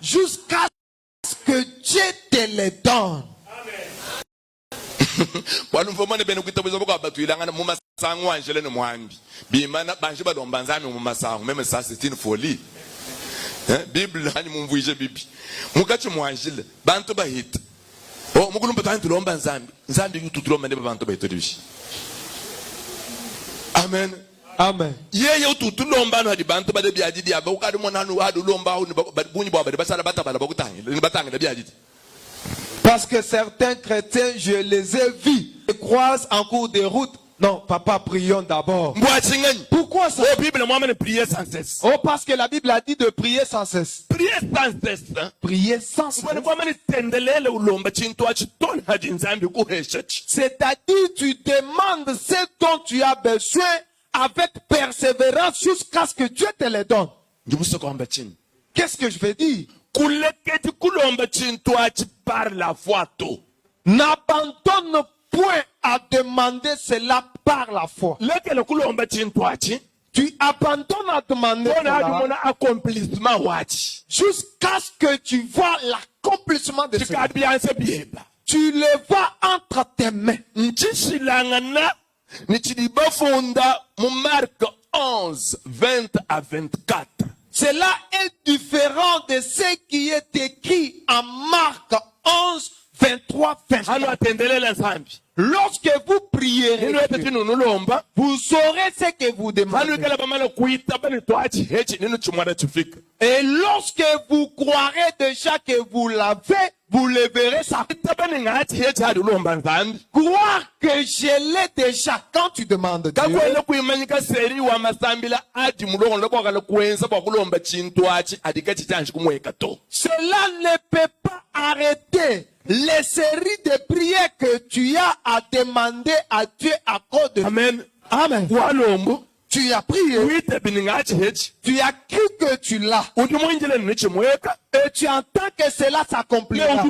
jusqu'à ce que Dieu te les donne. Bible hani mumvuije bibi mukachi mwanjile bantu bahita oh mukulumba tantu lomba nzambi yututulomba ne bantu bahita. Amen. Amen. Yeye ututulomba no hadi bantu bade byajidi aba ukadi monanu hadu lomba hu bunyi bwa bade basala batabala bakutangira ni batanga byajidi. Parce que certains chrétiens, je les ai vus, ils croisent en cours de route. Non, papa, prions d'abord. Pourquoi ça? Oh, parce que la Bible a dit de prier sans cesse. Prier sans cesse. Prier sans cesse. C'est-à-dire, tu demandes ce dont tu as besoin avec persévérance jusqu'à ce que Dieu te le donne. Qu'est-ce que je veux dire? N'abandonne point à demander cela par la foi. Tu abandonnes à demander cela jusqu'à ce que tu vois l'accomplissement de cela. Tu le vois entre tes mains. Marc 11, 20 à 24. Cela est différent de ce qui est écrit en Marc 11, 23, 24. Lorsque vous prierez, vous saurez ce que vous demandez. Et lorsque vous croirez déjà que vous l'avez, vous le verrez ça. Croire que je l'ai déjà quand tu demandes Dieu. Cela ne peut pas arrêter les séries de prières que tu as à demander à Dieu à cause de. Amen. Amen. Tu as prié. Tu as cru que tu l'as. Et tu entends que cela s'accomplira.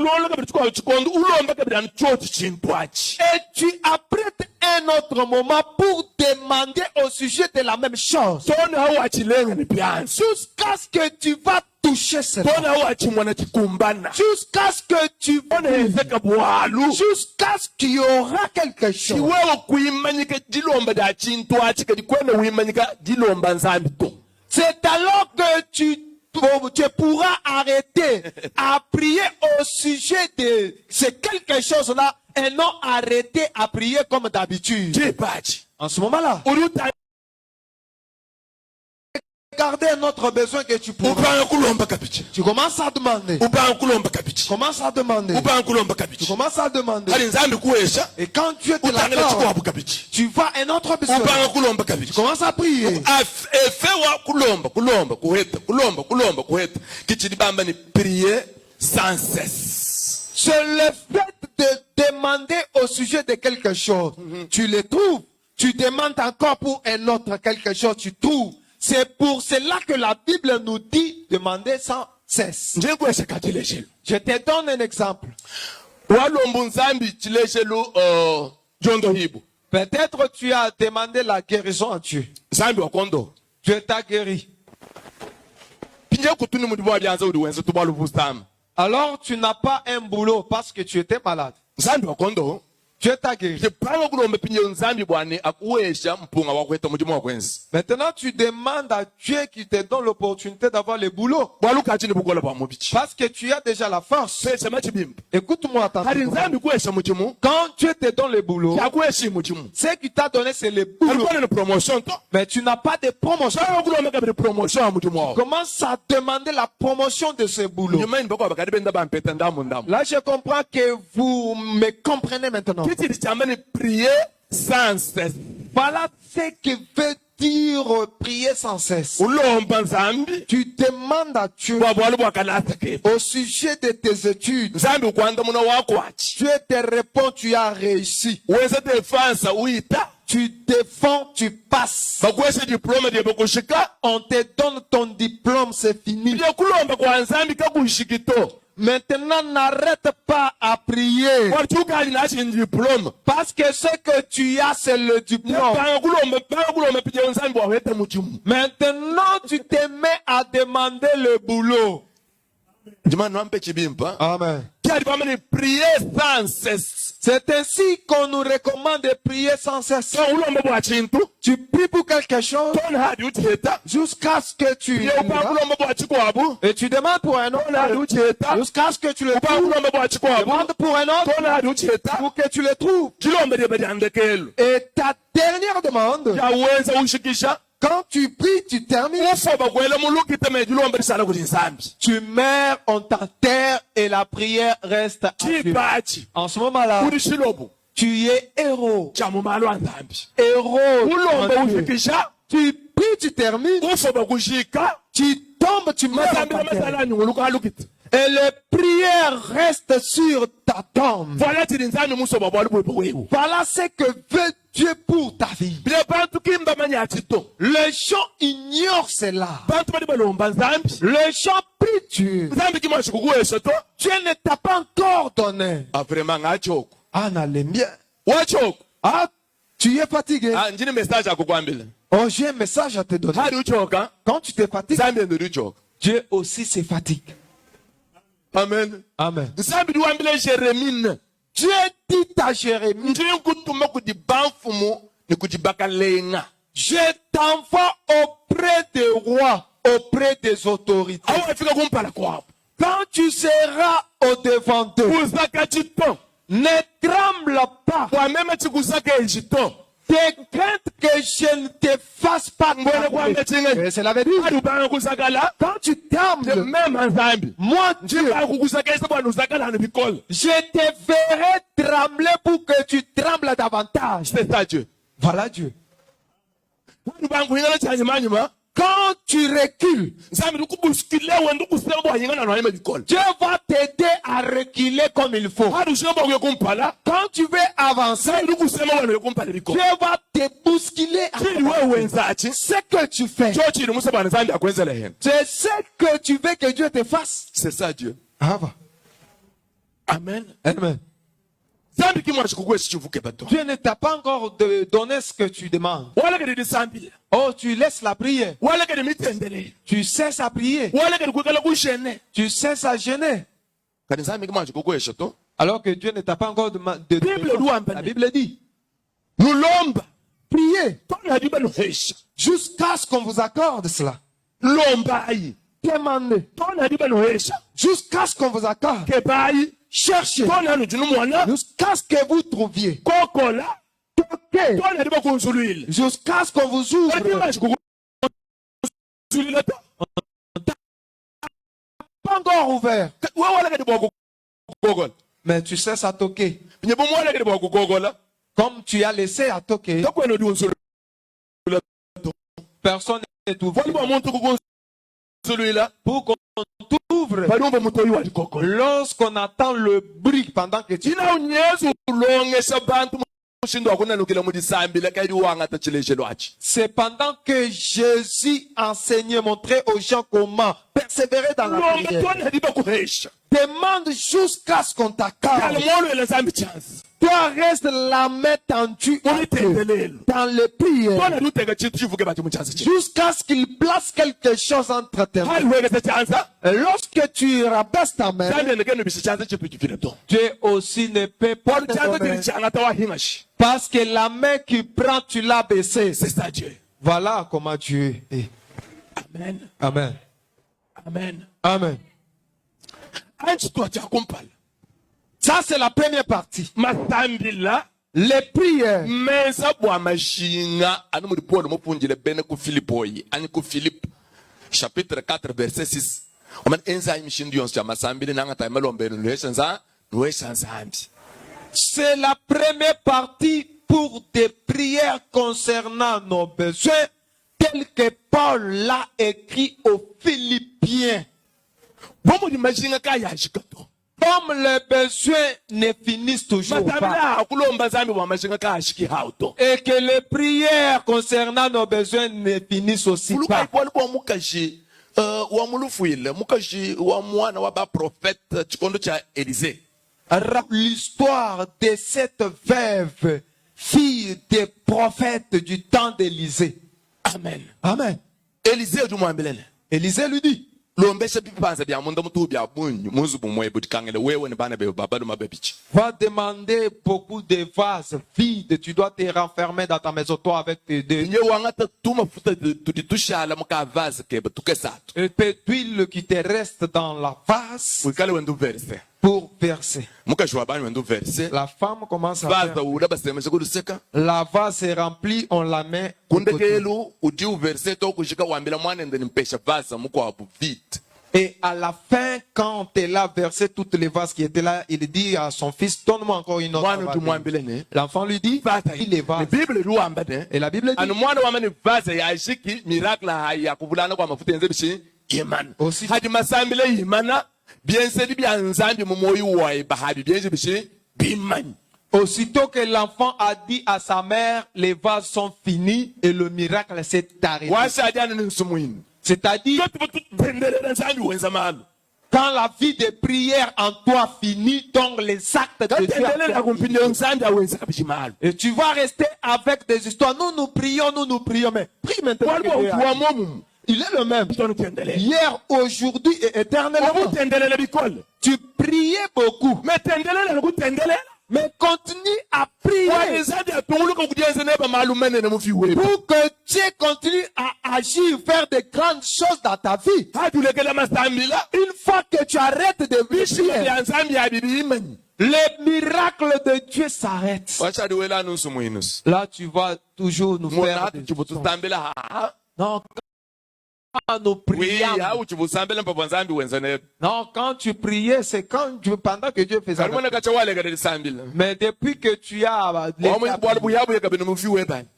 Et tu apprêtes un autre moment pour demander au sujet de la même chose. Jusqu'à ce que tu vas toucher cela. Jusqu'à ce que tu jusqu'à ce qu'il y aura quelque chose. C'est alors que tu pourras arrêter à prier au sujet de ce quelque chose-là et non arrêter à prier comme d'habitude. En ce moment-là, regardez notre besoin que tu pourras. Tu commences à demander. Tu commences à demander. Tu commences à demander. Et quand Dieu te l'accorde, tu vois un autre besoin. Tu commences à prier. Prier sans cesse. C'est le fait de demander au sujet de quelque chose. Tu le trouves. Tu demandes encore pour un autre quelque chose. Tu trouves. C'est pour cela que la Bible nous dit demander sans cesse. Je te donne un exemple. Peut-être tu as demandé la guérison à Dieu. Dieu t'a guéri. Alors tu n'as pas un boulot parce que tu étais malade. Dieu t'a guéri. tipanga kulomba pinye nzambi bwane akuwesha mpunga wakweta muchimo wakwenzi Maintenant, tu demandes à Dieu qui te donne l'opportunité d'avoir le boulot. bwalukachi ni bukola bwa mubichi Parce que tu as déjà la force. pesa machibimba Écoute-moi kali attentivement. nzambi kuwesha muchimu Quand Dieu te donne le boulot, yakuweshi muchimu ce qu'il t'a donné, c'est le boulot. alikuwa ni promotion to Mais tu n'as pas de promotion. sawa kulomba kabiri promotion ya muchimu wao Commence à demander la promotion de ce boulot. nyuma bakwa bakati benda bampeta ndamu Là, je comprends que vous me comprenez maintenant. kichiri chamba ni prier sans cesse Voilà ce que veut dire prier sans cesse. ulomba nzambi Tu demandes à Dieu bwabwalu bwakalata kepo au sujet de tes études. nzambi ukwanda muna wakwachi Dieu te répond, tu as réussi. weza tefansa uyita Tu défends, tu passes. bakwesha diploma dyebe kushika On te donne ton diplôme, c'est fini. bya kulomba kwa nzambi kakushikito Maintenant, n'arrête pas à prier. wachugali nachi diploma Parce que ce que tu as, c'est le diplôme. panga kulomba pije nzambi waweta muchimu Maintenant, tu te mets à demander le boulot. jimani wampe chibimpa Amen. kyali pamene prier sans cesse C'est ainsi qu'on nous recommande de prier sans cesse. so ulomba bwa chintu Tu pries pour quelque chose tona hadi ucheta jusqu'à ce que tu upa kulomba bwa chikwabu et tu demandes pour un tona hadi autre ucheta jusqu'à ce que tu le upa trouves. kulomba bwa chikwabu Demande pour un autre tona hadi ucheta pour que tu le trouves. chilomba dyebe dyandekelo Et ta dernière demande, yawenza ushikisha quand tu pries, tu termines. ufoba kwela mulukite me chilomba lisala kuti nzambi Tu meurs, on t'enterre et la prière reste à Dieu. chipachi En ce moment-là, kuti chilobo tu es héros. cha mumalo wa nzambi Héros. ulomba en Dieu. ushikisha Tu pries, tu termines. ufoba kushika Tu tombes, tu meurs. mazambi on t'enterre. lamasalani nguluka alukite Et les prières restent sur ta tombe. voilà tili nzambi musoba bwali bwepo wewu Voilà ce que veut Dieu pour ta vie. bile bantu kimba manya chito Les gens ignorent cela. bantu bali balomba nzambi Les gens prient Dieu. nzambi kimwashi kukuwesha to Dieu ne t'a pas encore donné. vraiment ngachoko Ah, n'allez bien. wachoko Ah, tu es fatigué. njini message akukwambile Oh, j'ai un message à te donner. hadi uchoka Quand tu te fatigues, nzambi enduri uchoka Dieu aussi se fatigue. amen Amen. nzambi liwambile jeremine Dieu dit à Jérémie, ndiri nkutuma kuti banfumu ni kuti bakalenga je t'envoie auprès des rois, auprès des autorités. awafika kumpala kwabo Quand tu seras au devant d'eux, kuzaka chito ne tremble pas. wamema chikusaka echito Tes craintes que je ne te fasse pas mbone trembler. kwambe chinge C'est la vérité. hadi upanga kusakala Quand tu trembles, mema nzambi moi Dieu, akukusaka esa bwana usakala hanu bikola je te ferai trembler pour que tu trembles davantage. c'est ça Dieu Voilà Dieu. hadi bangu hingana chanyimanyima Quand tu recules, nzambi ndikubusikile wenda ukusema bwahingana nwanima bikola Dieu va t'aider à reculer comme il faut. hadi ushina bwakuye kumpala Quand tu veux avancer, nzambi ndikusema wena kumpala Dieu bikola va te bousculer. chili wewe wenzachi Ce que tu fais, cho chili musa bwana nzambi akwenzela hena c'est ce que tu veux que Dieu te fasse. c'est ça Dieu Ah, va. amen Amen. nzambi kimwashi kukuwesa chivuke bato Dieu ne t'a pas encore donné ce que tu demandes. walekedi disambile Oh, tu laisses la prière. walekedi mitendele Tu cesses à prier. walekedi kwekala kushene Tu cesses à gêner. kati nzambi kimwashi kukuwesha to Alors que Dieu ne t'a pas encore demandé. Bible doit en La Bible dit, lulomba priez tona hadi banohesha jusqu'à ce qu'on vous accorde cela. lombayi Demandez tona hadi banohesha jusqu'à ce qu'on vous accorde. kebayi Cherchez tona hanu jinu mwana jusqu'à ce que vous trouviez. kokola Toquez tona hadi bakunsulwile jusqu'à ce qu'on vous ouvre. kimwashi kukunsulila to Pas encore ouvert. we walekedi bwakukokola Mais tu cesses à toquer. nye bomu walekedi bwakukokola Comme tu as laissé à toquer, tokwena odi unsulwila personne n'est vali ouvert. bwa muntu kukunsulwila Pour qu'on t'ouvre, balumba mutoyi wali kokola lorsqu'on attend le bruit pendant que tu tina unyezu ulongesha bantu mushindo akunanukila mudisambile kaidi wangata chileshe lwachi c'est pendant que Jésus enseignait, montrait aux gens comment persévérer dans la lomba prière. tona hadi bakuhesha Demande jusqu'à ce qu'on t'accorde. Kalmolo nzambi chance. Toi, reste la main tendue à Dieu dans les prières Bona luteka chintu chivuke bati mu chance chi. jusqu'à ce qu'il place quelque chose entre tes mains. Hali weke se chance. Et lorsque tu rabaisses ta main, Zambia ngeke bishi chance chitu chifile to. Dieu aussi ne peut pas Pour te chance donner. tili changa tawa hingashi. Parce que la main qui prend, tu l'as baissée. C'est ça Dieu. Voilà comment Dieu est. Amen. Amen. Amen. Amen. Anchi to cha kumpala. Ça, c'est la première partie. Masambila Les prières. mensa bwa mashinga anu muri Paul mopunjile bene ku Filipoyi ani ku Philippe chapitre 4 verset 6 oman enza imishindu yonse ya masambili nanga ta melombeno lweshanza lweshanzambi. C'est la première partie pour des prières concernant nos besoins, tels que Paul l'a écrit aux Philippiens. Bomo di mashinga kaya shikato. Comme les besoins ne finissent toujours pas. Masambila kulomba zambi bwa mashinga kaya shiki hauto. Et que les prières concernant nos besoins ne finissent aussi Kuluka pas. ipoli bwa mukashi wa mulufuile mukashi wa mwana wa ba prophète chikondo cha Élisée. L'histoire de cette veuve, fille des prophètes du temps d'Élisée. Amen. Amen. Élisée du mwambelele. Élisée lui dit, Lombesha bipanza bya munda mutu bya bunyu muzu bumwe butikangele wewe ne bana be babalo mabebichi. va demander beaucoup de vases vides. Tu dois te renfermer dans ta maison, toi, avec tes deux. Nye wangata tuma futa tuditushala muka vase ke batuke satu. Et peu d'huile qui te reste dans la vase Wikale wendu verse. pour verser. Muka jwa bani wendu verse. La femme commence à Vaza faire. uda basemesha kuduseka. La vase est remplie, on la met. au côté. Kundekelu udi verse to kushika wambila mwana ndeni mpesha vasa muko abu vite. Et à la fin, quand elle a versé toutes les vases qui étaient là, il dit à son fils, donne-moi encore une autre Mwana tu vase. mwambile ne. L'enfant lui dit, Vasa il les Le vases. Bible luamba ne. Et la Bible dit, Anu mwana wamani vasa ya shiki miracle haya kubulana kwa mafuta yenze bishi imana. Aussi. Hadi masambile imana biensedi bya nzambi mu moyo wae bahadi bienze bishi bimani. aussitôt que l'enfant a dit à sa mère, les vases sont finis et le miracle s'est arrêté. Wasa jana ni nsumuini. C'est-à-dire, quand la vie de prière en toi finit, donc les actes de Dieu. Et tu vas rester avec des histoires. Nous prions, mais prie maintenant. que Dieu agit. Il est le même. Hier, aujourd'hui et éternellement. Tu priais beaucoup. Mais continue à prier pour que Dieu continue à agir, faire de grandes choses dans ta vie. Une fois que tu arrêtes de prier, les miracles de Dieu s'arrêtent. Là, tu vas toujours nous faire des histoires. Non, quand nous prions. Non, quand tu priais, c'est pendant que Dieu faisait. Mais depuis que tu as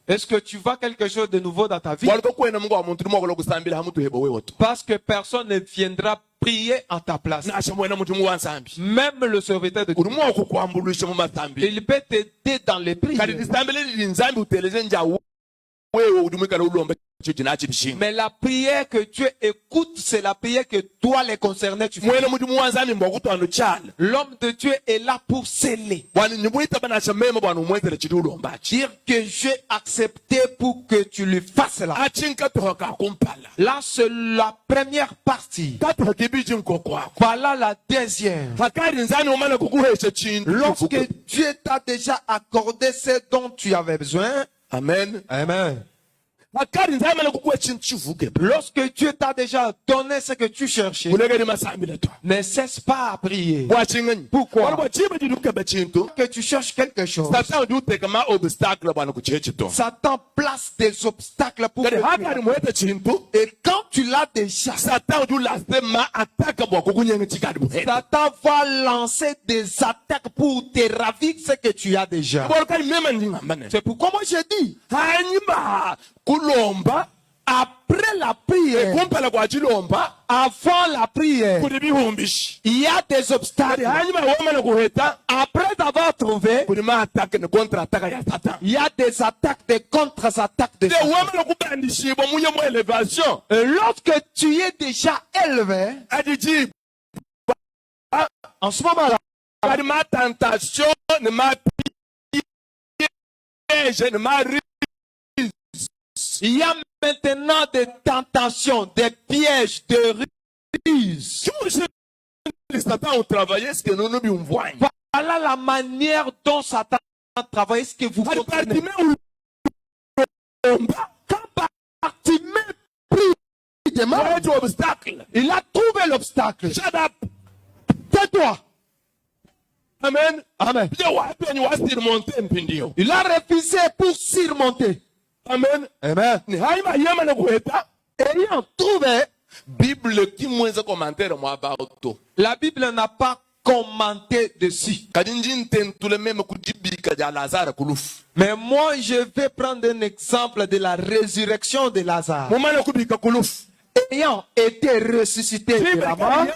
est-ce que tu vois quelque chose de nouveau dans ta vie? Parce que personne ne viendra prier en ta place. Même le serviteur de Dieu. Il peut t'aider dans les prières. Mais la prière que Dieu écoute, c'est la prière que toi les concernés tu fais. L'homme de Dieu est là pour sceller. Dire que j'ai accepté pour que tu lui fasses là. Là, c'est la première partie. Voilà la deuxième. Lorsque Dieu t'a déjà accordé ce dont tu avais besoin. Amen. Amen. Lorsque Dieu t'a déjà donné ce que tu cherchais, ne cesse pas à prier. Pourquoi? Que tu cherches quelque chose. Satan place des obstacles pour que et quand tu l'as déjà, Satan va lancer des attaques pour te ravir ce que tu as déjà. C'est pourquoi moi je dis, après la prière, avant la prière, il y a des obstacles. Après avoir trouvé, il y a des attaques, des contre-attaques de Satan. Et lorsque tu es déjà élevé, En ce moment-là, kadi ma tentation ne ma piège ne ma ruse. il y a maintenant des tentations, des pièges, de ruses. Les Satan ont travaillé ce que nous nous voyons. Voilà la manière dont Satan a travaillé, ce que vous comprenez. Quand Bartimée prit des mains, il a trouvé l'obstacle. Shut up. Tais-toi. Amen. Amen. Il a refusé pour surmonter. Amen. Amen. Ayant trouvé, Bible qui moins un commentaire moi about. la Bible n'a pas commenté dessus. Mais moi, je vais prendre un exemple de la résurrection de Lazare. Ayant été ressuscité de la mort,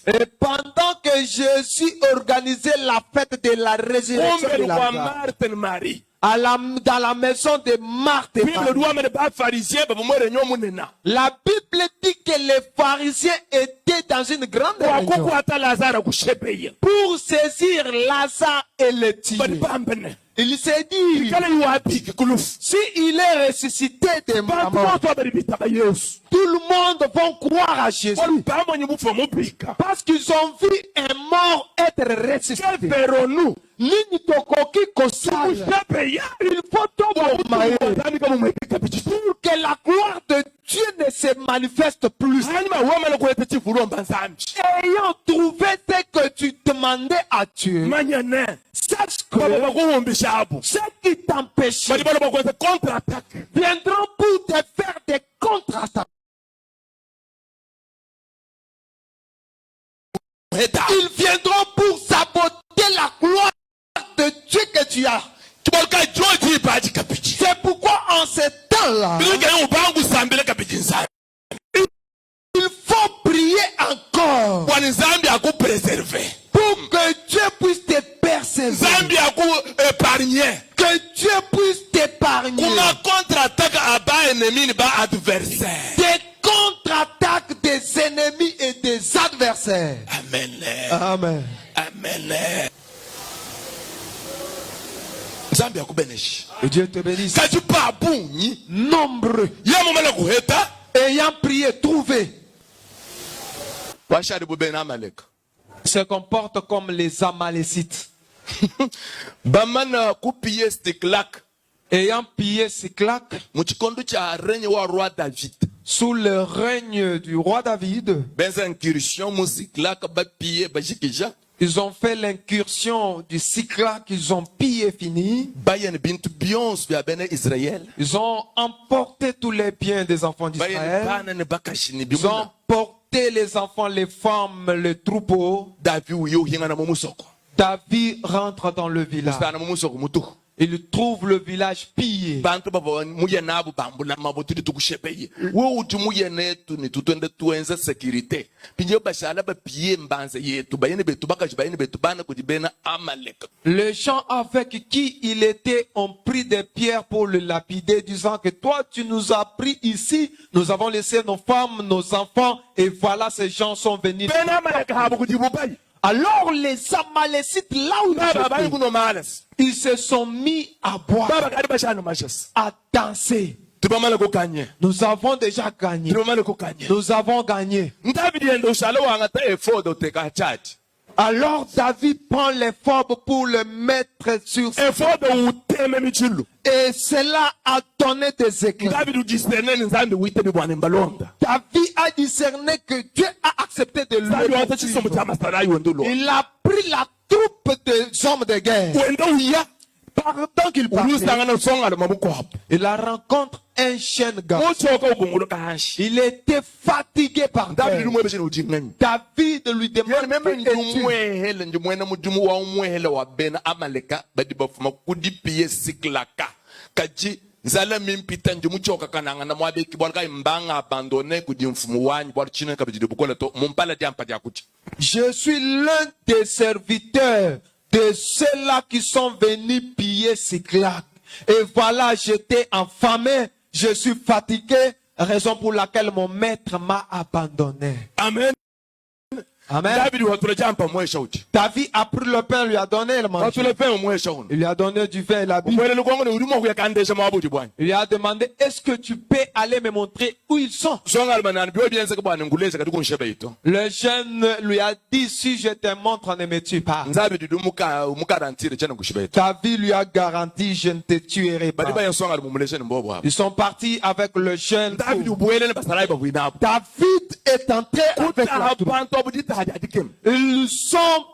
et pendant que Jésus organisait la fête de la résurrection de Lazare, dans la maison de Marthe et Marie, la Bible dit que les pharisiens étaient dans une grande réunion pour saisir Lazare et le tuer. Il s'est dit, si il est ressuscité des morts, tout le monde va croire à Jésus. Parce qu'ils ont vu un mort être ressuscité. Il faut pour que la gloire de Dieu ne se manifeste plus. Ayant trouvé ce que tu demandais à Dieu, sache que ceux qui t'empêchent viendront pour te faire des contre-attaques. Ils viendront pour saboter la gloire de Dieu que tu as. C'est pourquoi en ce temps-là, il faut prier encore pour que Dieu puisse te préserver, que Dieu puisse t'épargner des contre-attaques des ennemis et des adversaires. Amen. Amen. Amen. Que Dieu te bénisse. Nombreux ayant prié, trouvé, se comportent comme les Amalécites. Ayant pillé Siklag sous le règne du roi David, ils ont fait l'incursion du Siklag, ils ont pillé fini. Ils ont emporté tous les biens des enfants d'Israël. Ils ont emporté les enfants, les femmes, les troupeaux. David rentre dans le village. Il trouve le village pillé. Les gens avec qui il était ont pris des pierres pour le lapider, disant que toi tu nous as pris ici, nous avons laissé nos femmes, nos enfants, et voilà ces gens sont venus. Alors les Amalécites, là où ils se sont mis à boire, à danser. Nous avons déjà gagné. Nous avons gagné. Alors David prend les forbes pour le mettre sur ses et cela a donné des éclats. David a discerné que Dieu a accepté de lui. Il a pris la troupe des hommes de guerre. Pendant qu'il partait, il rencontre un jeune gars. Il était fatigué par terre. David lui demande je suis l'un des serviteurs de ceux-là qui sont venus piller Siklag. Et voilà, j'étais affamé, je suis fatigué, raison pour laquelle mon maître m'a abandonné. Amen. Amen. David watule jampa mwesha uti. David a pris le pain, lui a donné le manger. Watule fe mwesha unu. Il lui a donné du vin et la Bible. Mwele lukongo ni urimo kuyakandesha mabuti bwana. Il lui a demandé, est-ce que tu peux aller me montrer où ils sont? Songa almanani biyo biyenze kubana nguleze kati kunshebe ito. Le jeune lui a dit, si je te montre, ne me tue pas. Nzabi dudu umukarantire chana kushebe ito. David lui a garanti, je ne te tuerai pas. Badiba yensonga almumuleshe mbobo hapo. Ils sont partis avec le jeune. David ubwele ne basalayi babuina hapo. David est entré avec la troupe. Bantu abudita hadikem. Ils sont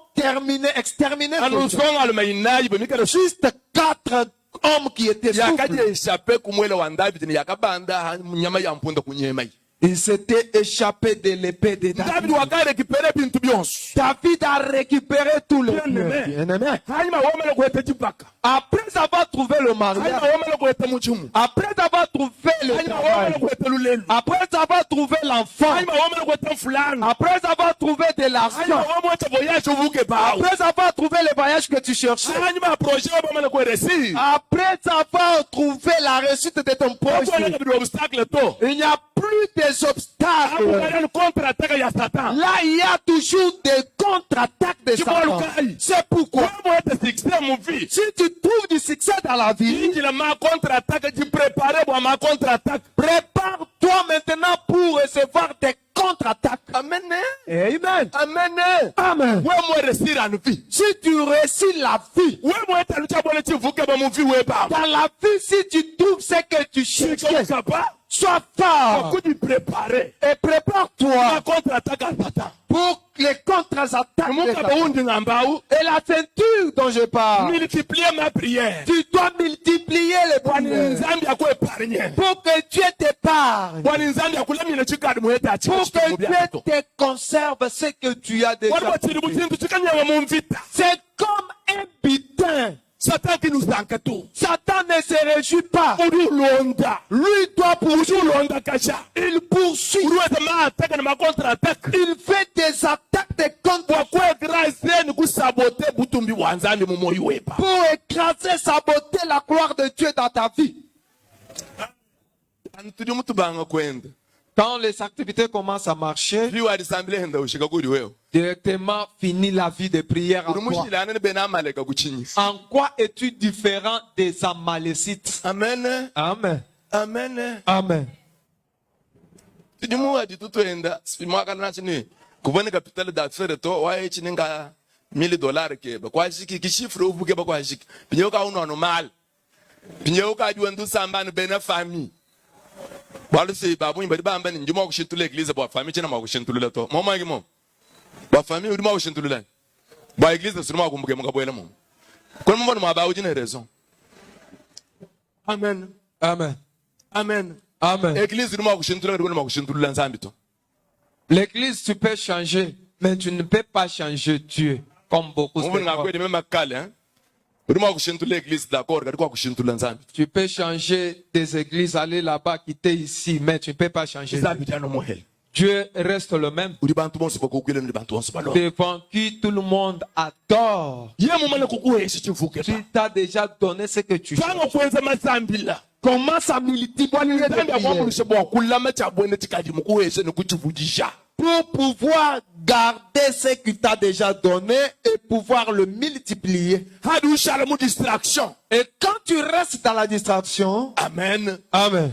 exterminés. Anu songa almayinayi bemikara Juste 4 hommes qui étaient yakaje souples. eshape kumwele wa David ni yakabanda nyama ya mpunda kunyema. Ils s'étaient échappés de l'épée de David David. wakare kipere bintu byonso. David a récupéré tout le Bien-aimé. bien-aimé. Hanyuma wamele kwete chipaka. Après avoir trouvé le Hanyuma mariage, wamele kwete muchumu. après avoir trouvé le Hanyuma wamele travail, kwete lulelu. après avoir trouvé l'enfant, Hanyuma wamele kwete fulani. après avoir trouvé de Hanyuma l'argent, wamele voyage uvuke bao. après avoir trouvé le voyage que tu cherchais, Hanyuma projet wamele kwete après avoir trouvé la réussite de ton projet, Wamele kabidi obstacle to. il n'y a plus des obstacles. Akukana contre-attaque ya Satan. Là, il y a toujours des contre-attaques de Satan. C'est pourquoi, Wewe ete succès mu vie. si tu trouves du succès dans la vie, Inji la ma contre-attaque tu préparer pour ma contre-attaque. prépare-toi maintenant pour recevoir des contre-attaques. Amen. Amen. Amen. Amen. Wewe mo réussir en vie. Si tu réussis la vie, Wewe mo ete lucha bole tu vuke ba mu vie we ba. dans la vie, si tu trouves ce que tu cherches, sois fort Beaucoup de préparer. et prépare-toi Ma contre-attaque à Satan. pour les contre-attaques. de Muka Satan. ba undi ngambao. Et la ceinture dont je parle, Multiplier ma prière. tu dois multiplier les Bwana prières nzambi akwe épargne. pour que Dieu t'épargne, Bwana nzambi akulamine chikadi mu ete achika. pour que Dieu te conserve ce que tu as déjà. Walipo chiri buchintu chikanyama mu mvita. C'est comme un butin. Satan qui nous enquête. Satan ne se réjouit pas. Uri londa. Lui doit poursuivre. Londa kasha. Il poursuit. Uri ete ma attaque na ma contre-attaque. Il fait des attaques de contre Kwa grâce ni kusabote butumbi wa nzambi mu moyo wepa. pour écraser, saboter la gloire de Dieu dans ta vie. Antudi mtu banga kwenda. Quand les activités commencent à marcher, Liwa alisambile henda ushika kuri wewe. directement finit la vie de prière en Uri toi. mushilana ni bena maleka kuchinyisa. En quoi es-tu différent des Amalécites? Amen. Amen. Amen. Amen. Tidimu adi tutwenda. Simwaka nachini. Kubone capital d'affaires to wa echi ninga $1,000 ke ba kwa shiki kishifre uvuke ba kwa shiki. Pinyoka uno normal. Pinyoka adi wandu sambani bena famille. Balu se babu imbadi bamba ni njuma kushintula église ba famille chena ma kushintula to. Mama ngimo. Ba famille udi ma kushintula. Ba église sunu ma kumbuke muka boyela mo. Kwa mumbo ma ba udi na raison. Amen. Amen. Amen. Amen. Église udi ma kushintula udi ma kushintula nzambi to. L'église, tu peux changer, mais tu ne peux pas changer Dieu, comme beaucoup Mungu ngakweli mema kale hein. Udi ma kushintula église d'accord kadi kwa kushintula nzambi. Tu peux changer des églises, aller là-bas, quitter ici, mais tu ne peux pas changer Dieu. Nzambi tano mohel. Dieu reste le même, Udi bantu bonse bakokwele ndi bantu bonse balo. devant qui tout le monde adore. Ye mumale kukuhesha chivuke Tu pa. t'as déjà donné ce que tu Fanga cherches. kwenza mazambi la. Commence à multiplier les Nzambi prières akwambulisha bwa kulama chabwene tikadi mukuhesha nikuchivujisha. pour pouvoir garder ce qu'il t'a déjà donné et pouvoir le multiplier. Hadi ushala mu distraction. Et quand tu restes dans la distraction, Amen. Amen,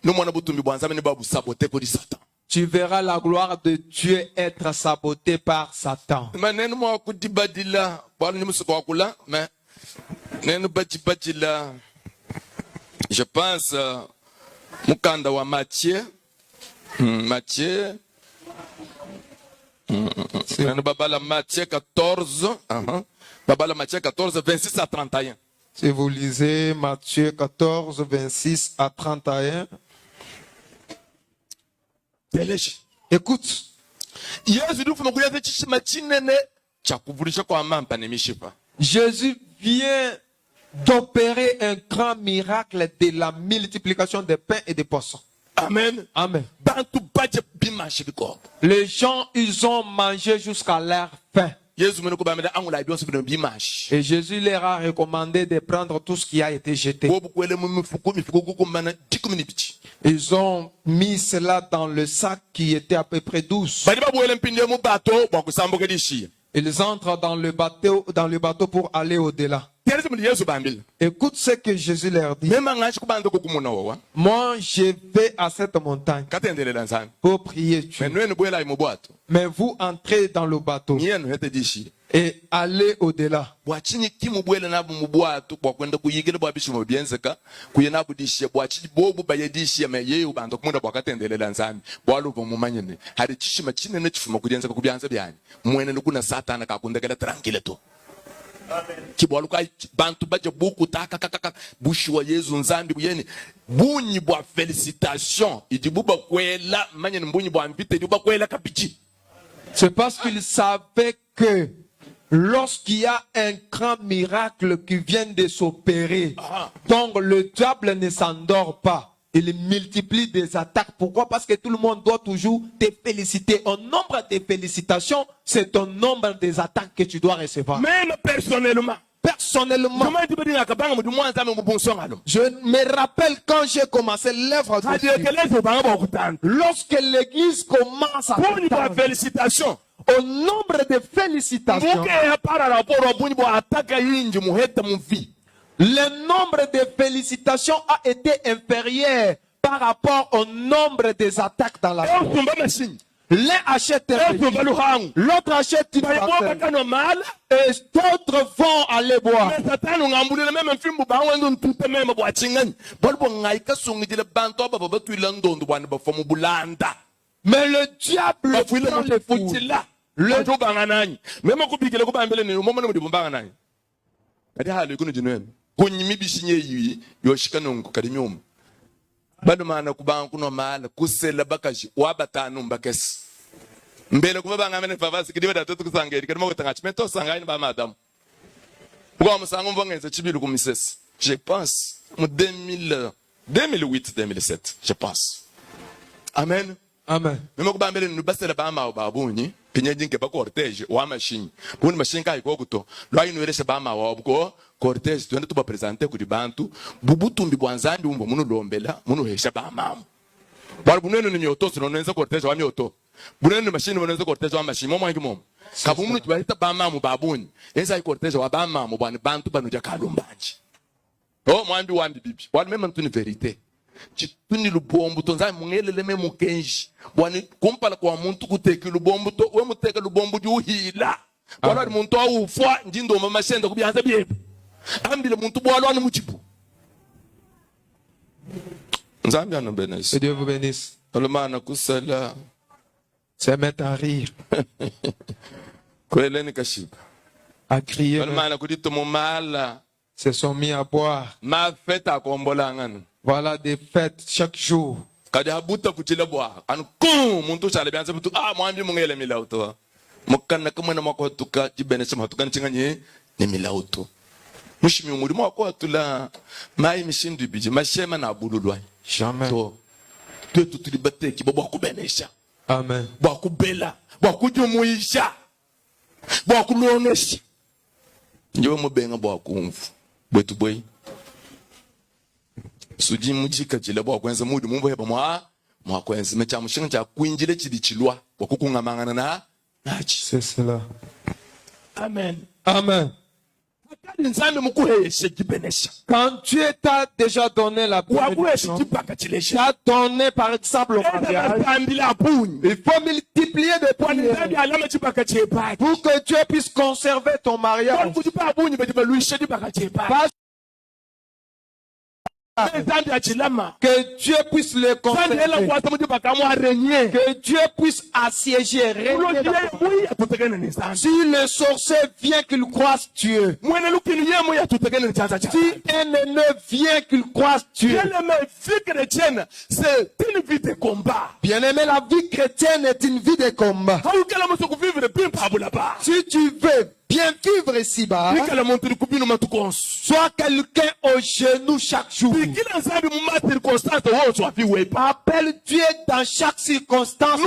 No mwana butumbi bwanza mene babu sabote ko di Satan. tu verras la gloire de Dieu être sabotée par Satan. Maneno mwa kudibadila bwalu ni musuko wakula mais neno badila. Je pense mukanda wa Matthieu. Matthieu. Neno babala Matthieu 14. Babala Matthieu 14 26 à 31. Si vous lisez Matthieu 14, 26 à 31, écoute, Yesu ndufuna kuyaza chishima chinene chakuvulisha kwa mampa nemishipa. Jésus vient d'opérer un grand miracle de la multiplication des pains et des poissons. Amen. Amen. Bantu baje bimashi biko. Les gens, ils ont mangé jusqu'à leur faim. Yesu mene kubameda angula ibionso bino bimashi. Et Jésus leur a recommandé de prendre tout ce qui a été jeté. Bobu kwele mu mifuko kukumana 10 minutes. Ils ont mis cela dans le sac qui était à peu près 12. bali babwela mpindi mu bato bwakusambuka dishiya Ils entrent dans le bateau pour aller au-delà. terezi muli yesu bambila Écoute ce que Jésus leur dit. mema ngashi kubanza kukumuna wawa Moi, je vais à cette montagne katendelela nzani pour prier Dieu. menwenu bwela mu bwato Mais vous entrez dans le bateau ngiyenu hete dishiya et allez au-delà. bwachinyi kimu bwela nabu mu bwato bwakwenda kuyigile bwabishimo byenzeka kuye nabu dishiya bwachili bobu baye dishiya meye ubanza kumunda bwakatendelela nzani bwaluva mumanyene hari chishima chinene chifuma kudyenzeka kubyanza byanyi mwene kuna satana kakundekela tranquille to kibwaluka bantu baje buku takakaka bushi wa Yesu nzambi buyeni bunyi bwa félicitation idibuba kwela manyene mbunyi bwa mbite idibuba kwela kapichi. C'est parce qu'ils savaient que lorsqu'il y a un grand miracle qui vient de s'opérer, donc le diable ne s'endort pas. Il multiplie des attaques. Pourquoi? Parce que tout le monde doit toujours te féliciter. Au nombre de félicitations, c'est au nombre des attaques que tu dois recevoir. Même personnellement. Personnellement, je me rappelle quand j'ai commencé l'œuvre de Dieu. Lorsque l'église commence à félicitations. au nombre de félicitations, le nombre de félicitations a été inférieur par rapport au nombre des attaques dans la vie. L'un achète un véhicule, l'autre achète une parcelle, et d'autres vont aller boire. Mais le diable prend les foules. bado maana kubanga kuno mala kusela bakaji wabatanu mbakesi mbele kuba banga mene favasi kidiba datoto kusangeri kadimo kutanga chimento sangaini ba madam ubwa musango mvangenza chibili kumisesi je pense mu 2008 2007 je pense amen Amen. memo kubambele nubasela ba ma babunyi pinyenjinke ba cortege wa machine buni machine kai ko kuto lo ayinueresha ba ma wa buko cortege twende tuba presenter kuri bantu bubutumbi bwanzambi umbo muno lombela muno hesha ba mamu bali bunene ni myoto sino nenza cortege wa myoto bunene machine bunenza cortege wa machine momo ngi momo kabumunu tibahita ba mamu babunyi enza cortege wa ba mamu bwani bantu banu jakalumbanji oh mwambi wambi bibi wali mema ntuni verite chituni lubombo tonza mungelele memu kenji bwani kumpala kwa muntu kuteki lubombo to we muteka lubombo juhila wala muntu awufwa njindo mama shenda kubyanza byebu ambile muntu bwalo anu muchipu nzambi anu benesi Que Dieu vous bénisse. olomana kusala Se mettre à rire, kweleni kashiba à crier. olomana kudito mumala Se sont mis à boire. ma feta kombola nganu Voilà des fêtes chaque jour. kadi habuta kuchila bwa anu kum muntu chale byanza mutu mwambi mungele milauto mukana kamwana mwako tuka jibenesa matuka chinganye ni milauto mushimi umurimo wako atula mai mishindu biji mashema na bululwa Jamais. to twetu tulibateki bwa kubenesha Amen. bwa kubela bwa kujumuisha bwa kulonesha njewe mubenga bwa kumvu bwetu boy suji mujika jila bwa kwenza mudu mumbo heba mwa kwenza mecha mushinga cha kwinjile chili chilwa bwa kukungamangana na nachi. C'est cela. Amen. Amen. Quand Dieu t'a déjà donné la bénédiction, tu as donné par exemple le mariage, il faut multiplier des prières pour que Dieu puisse conserver ton mariage. Que Dieu puisse le conserver. Que Dieu puisse assiéger, régner. Si le sorcier vient qu'il croise Dieu, si un ennemi vient qu'il croise Dieu, c'est une vie de combat. bien aimé, la vie chrétienne est une vie de combat. Si tu veux bien vivre ici-bas, sois quelqu'un au genou chaque jour. Appelle Dieu dans chaque circonstance.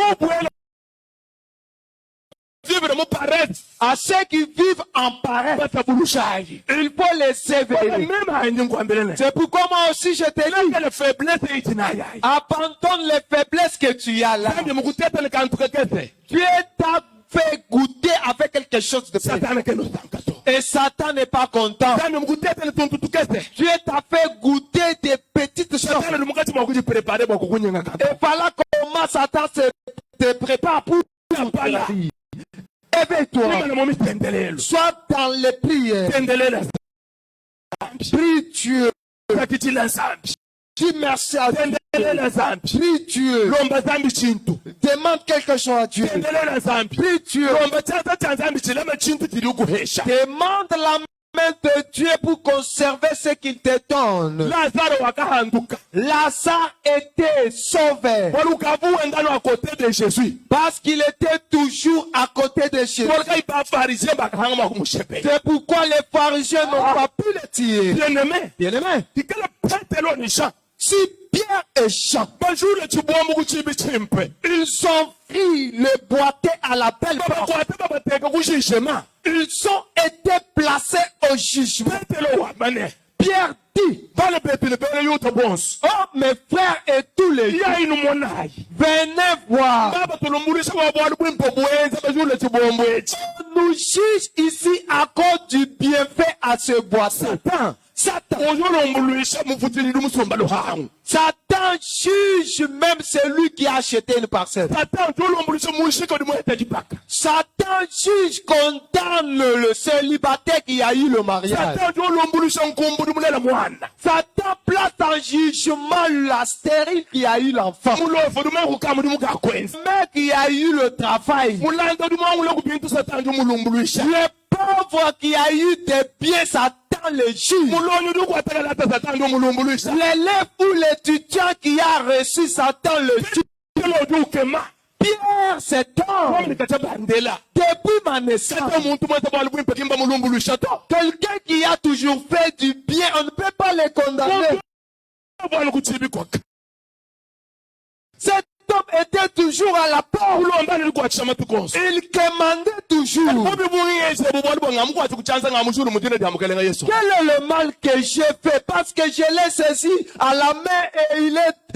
vivre mon paresse. À ceux qui vivent en paresse, Batabulushai. il faut les éveiller. Même à un ngwambelene. C'est pourquoi moi aussi je te dis, La faiblesse est inaya. abandonne les faiblesses que tu as là. Sandi mukuteta nikantrekete. Dieu t'a fait goûter avec quelque chose de précieux. Satana keno sankato. Et Satan n'est pas content. Sandi mukuteta nituntutukete. Dieu t'a fait goûter des petites choses. Satana lumukati mwakuji prepare kwa kukunyenga kanto. Et voilà comment Satan te prépare pour ta vie. Éveille-toi. Nima momi tendelelo. Sois dans les prières. Tendelela. Prie Dieu. Sakitila zambi. Dis merci à Dieu. Tendelela zambi. Prie Dieu. Lomba zambi chintu. Demande quelque chose à Dieu. Tendelela zambi. Prie Dieu. Lomba chanza chanzambi chilema chintu chili ukuhesha. Demande la main de Dieu pour conserver ce qu'il te donne. Lazaro wakahanduka. Lazare était sauvé Walukavuwe ndano à côté de Jésus. parce qu'il était toujours à côté de Jésus. Walukaipa pharisien bakahanga makumushepe. C'est pourquoi les pharisiens n'ont pas pu le tirer. Bien-aimé. Bien-aimé, Tikala petelo nisha. si Pierre et Jean, Bajule chibombu kuchibi chimpe. ils ont pris le boîtier à la belle Baba porte, kwate baba teka kushishema. ils ont été placés au jugement. Petelo wabane. Pierre dit, Bale petele bele yuta bons. oh mes frères et tous les Ya inu monai. venez voir. Baba tulumulisha wa bwali bwimpo bwenza bajule chibombu echi. Nous juge ici à cause du bienfait à ce boîtier. Satan, Ozolombuluisha mufutili lumusomba luhangu. Satan juge même celui qui a acheté une parcelle. Satan ozolombuluisha mushiko ni mwete jipaka. Satan juge, condamne le célibataire qui a eu le mariage. Satan ozolombuluisha nkumbu ni mulela mwana. Satan place en jugement la stérile qui a eu l'enfant. Mulofu ni mekukamu ni mukakwenzi. Le mec qui a eu le travail. Mulanda ni mwangu le kubintu Satan ozolombuluisha. Le pauvre qui a eu des biens, Satan le juge. Mulonyo ni kuatakala hata Satan ozolombuluisha. L'élève ou l'étudiant qui a reçu Satan le juge. Kelo ojukema. Pierre, cet homme, Wami nikachabandela. depuis ma naissance, Satan muntu mwete bwali bwimpe kimba mulumbuluisha to. quelqu'un qui a toujours fait du bien, on ne peut pas le condamner. Bwali kuchibi kwaka. Cet homme était toujours à la porte. Ulombani ni kuachisha matukoso. Il commandait toujours. Bobi bwiyese bwali bwangamu kwati kuchanza ngamushuru mutine diamukelenga Yesu. Quel est le mal que j'ai fait? Parce que je l'ai saisi à la main et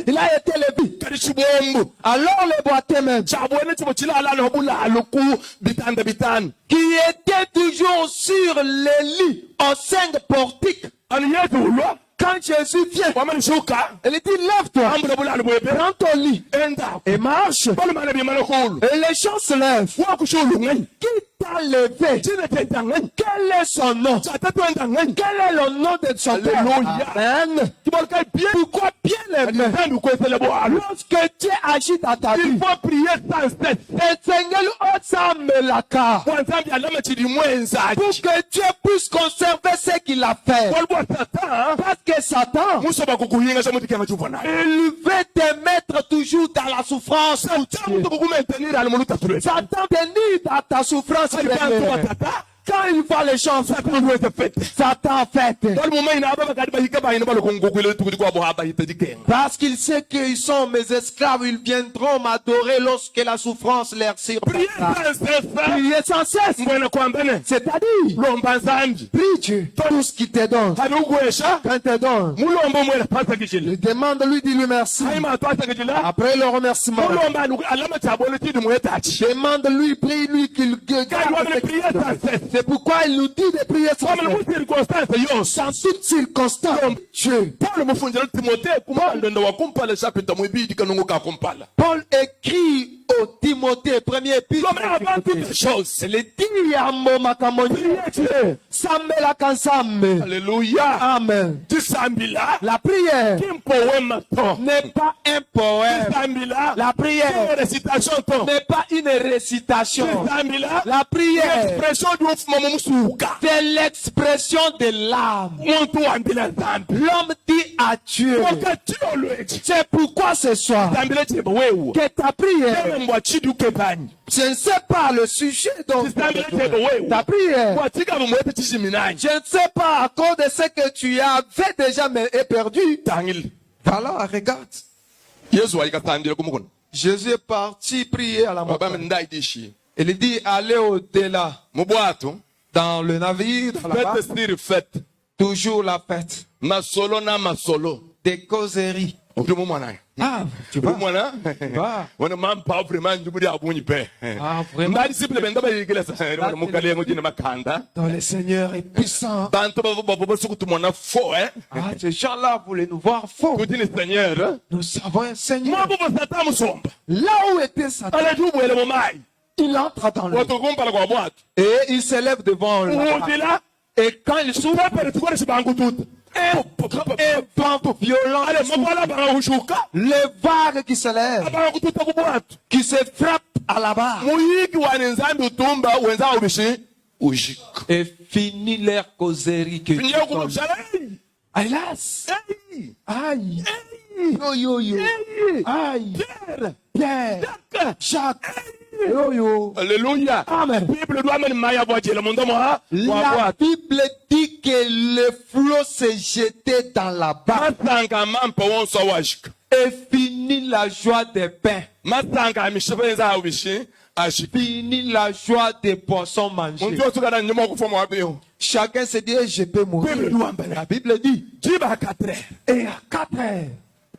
il a été levé. Kadi chibombu. Alors le boîtier même, Chabwene chibo chilala no bulalo ku bitanda bitani. qui était toujours sur les lits aux 5 portiques, Ani yetu ulwa. quand Jésus vient, Wamani shuka. il dit lève-toi, Ambula bulalo bwebe. prends ton lit Enda. et marche. Bali mana bi mana kulu. Et les gens se lèvent. Wakushulu ngani. Qui t'a levé? Chine tenta ngani. Quel est son nom? Chatatu enda ngani. Quel est le nom de son père? Alléluia. Amen. Kibali kai bien. Pourquoi bien l'aimer? Ndandu kwesele bwalo. Lorsque Dieu agit dans ta Il vie, faut prier sans cesse. et Seigneur, Otsamelaka, Wanzambi alama chidi mwenzaji. pour que Dieu puisse conserver ce qu'il a fait. Wali bwa Satan. Parce que Satan, Musoba kukuhinga shamuti kenga chuvana. il veut te mettre toujours dans la souffrance. Satan mutu kukumentenira ali mulu tatule. Satan te nie dans ta souffrance. Alibantu batata. Quand il voit les gens, Satan wete fete. Satan fait. Wali mumaina ababa kadi bahika bahina balo kungukwile tukudi kwa bohaba hita dikenga. Parce qu'il sait qu'ils sont mes esclaves, ils viendront m'adorer lorsque la souffrance leur Priez surprendra. sans cesse. Priez sans cesse. Mwena kwambene. C'est-à-dire, Lomba nzambi. prie Dieu. Tout ce qu'il te donne. Hadi ugwesha. Quand il te donne, Mulomba mwena pasa kishili. il demande lui, dis-lui merci. Haima pasa kishila. Après le remerciement, Mulomba alama chabole tidi mwetachi. demande-lui, prie-lui qu'il Kadi wamene prier sans cesse. C'est pourquoi il nous dit de prier sans Wamene cesse. mu circonstance yonse. Dans toute circonstance, Dieu. Paulo mufunjira Timothée kumpanda ndo wakumpala chapita mwibidi kanungu kakumpala. Paul écrit au Timothée, premier épître. Lomba avant toutes choses. Le dit à mon makamoni. Sambela kansambe. Alléluia. Amen. Tisambila. La prière Kimpo wema to. n'est pas un poème. Tisambila. La prière Kim récitation to. n'est pas une récitation. Tisambila. La prière, Expression du ufuma mumusuka. c'est l'expression de l'âme. Muntu wambila zambi. L'homme dit à Dieu. Wakati olweji. C'est pourquoi ce soir Tisambila chibo wewe. que ta prière, Teme mbwa chiduke bani. je ne sais pas le sujet dont Tisambila chibo wewe. ta prière. Watika mwete chijiminanyi. Je ne sais pas à cause de ce que tu as fait déjà mais est perdu. Tangili. Alors regarde. Yesu walikatandile kumukuna. Jésus est parti prier à la Baba montagne. mendai dishi. Il dit, allez au-delà. Mubwato. Dans le navire, dans la barque, Fête sur fête. toujours la fête. Masolo na masolo. Des causeries. Otumu mwana. Ah, tu vois. Mwana. Va. Wana mampa vraiment njubudi abunyi pe. Ah, vraiment. Mbali simple benda ba yigela sa. Wana mukale ngojina makanda. Dans le Seigneur est puissant. Bantu babo sukutu mwana fo Ah, ces gens-là voulaient nous voir faux. Kuti ni Seigneur. Nous savons un Seigneur. Mwa bo sata musomba. Là où était Satan, Ala jubu ele momai. il entre dans le Watu kumpala kwa bwatu. et il s'élève devant la barque. Udila. Et quand il s'ouvre, Pepere tukore sibangu tuta. un vent violent, Ale mabala banga ushuka. les vagues qui se lèvent, Abanga kututa kubwatu. qui se frappent à la barre. Muyiki wani nzambi utumba wenza ubishi. Ujik. Et finit leur causerie que Finye kumshala. hélas, Hey. aïe, yo yo yo, aïe, Pierre, Jacques, yo yo. Alléluia. Amen. Bible doit même maya voitier le monde moi. La Bible dit que le flot s'est jeté dans la barque Matanga mampa wonso washik. et finit la joie des pains, Matanga mishibenza ubishi. Ashik. finit la joie des poissons mangés. Muntu osukana nyuma kufoma wabio. Chacun se dit, je peux mourir. Bible doit mbele. La Bible dit, Jiba 4. et à 4 heures,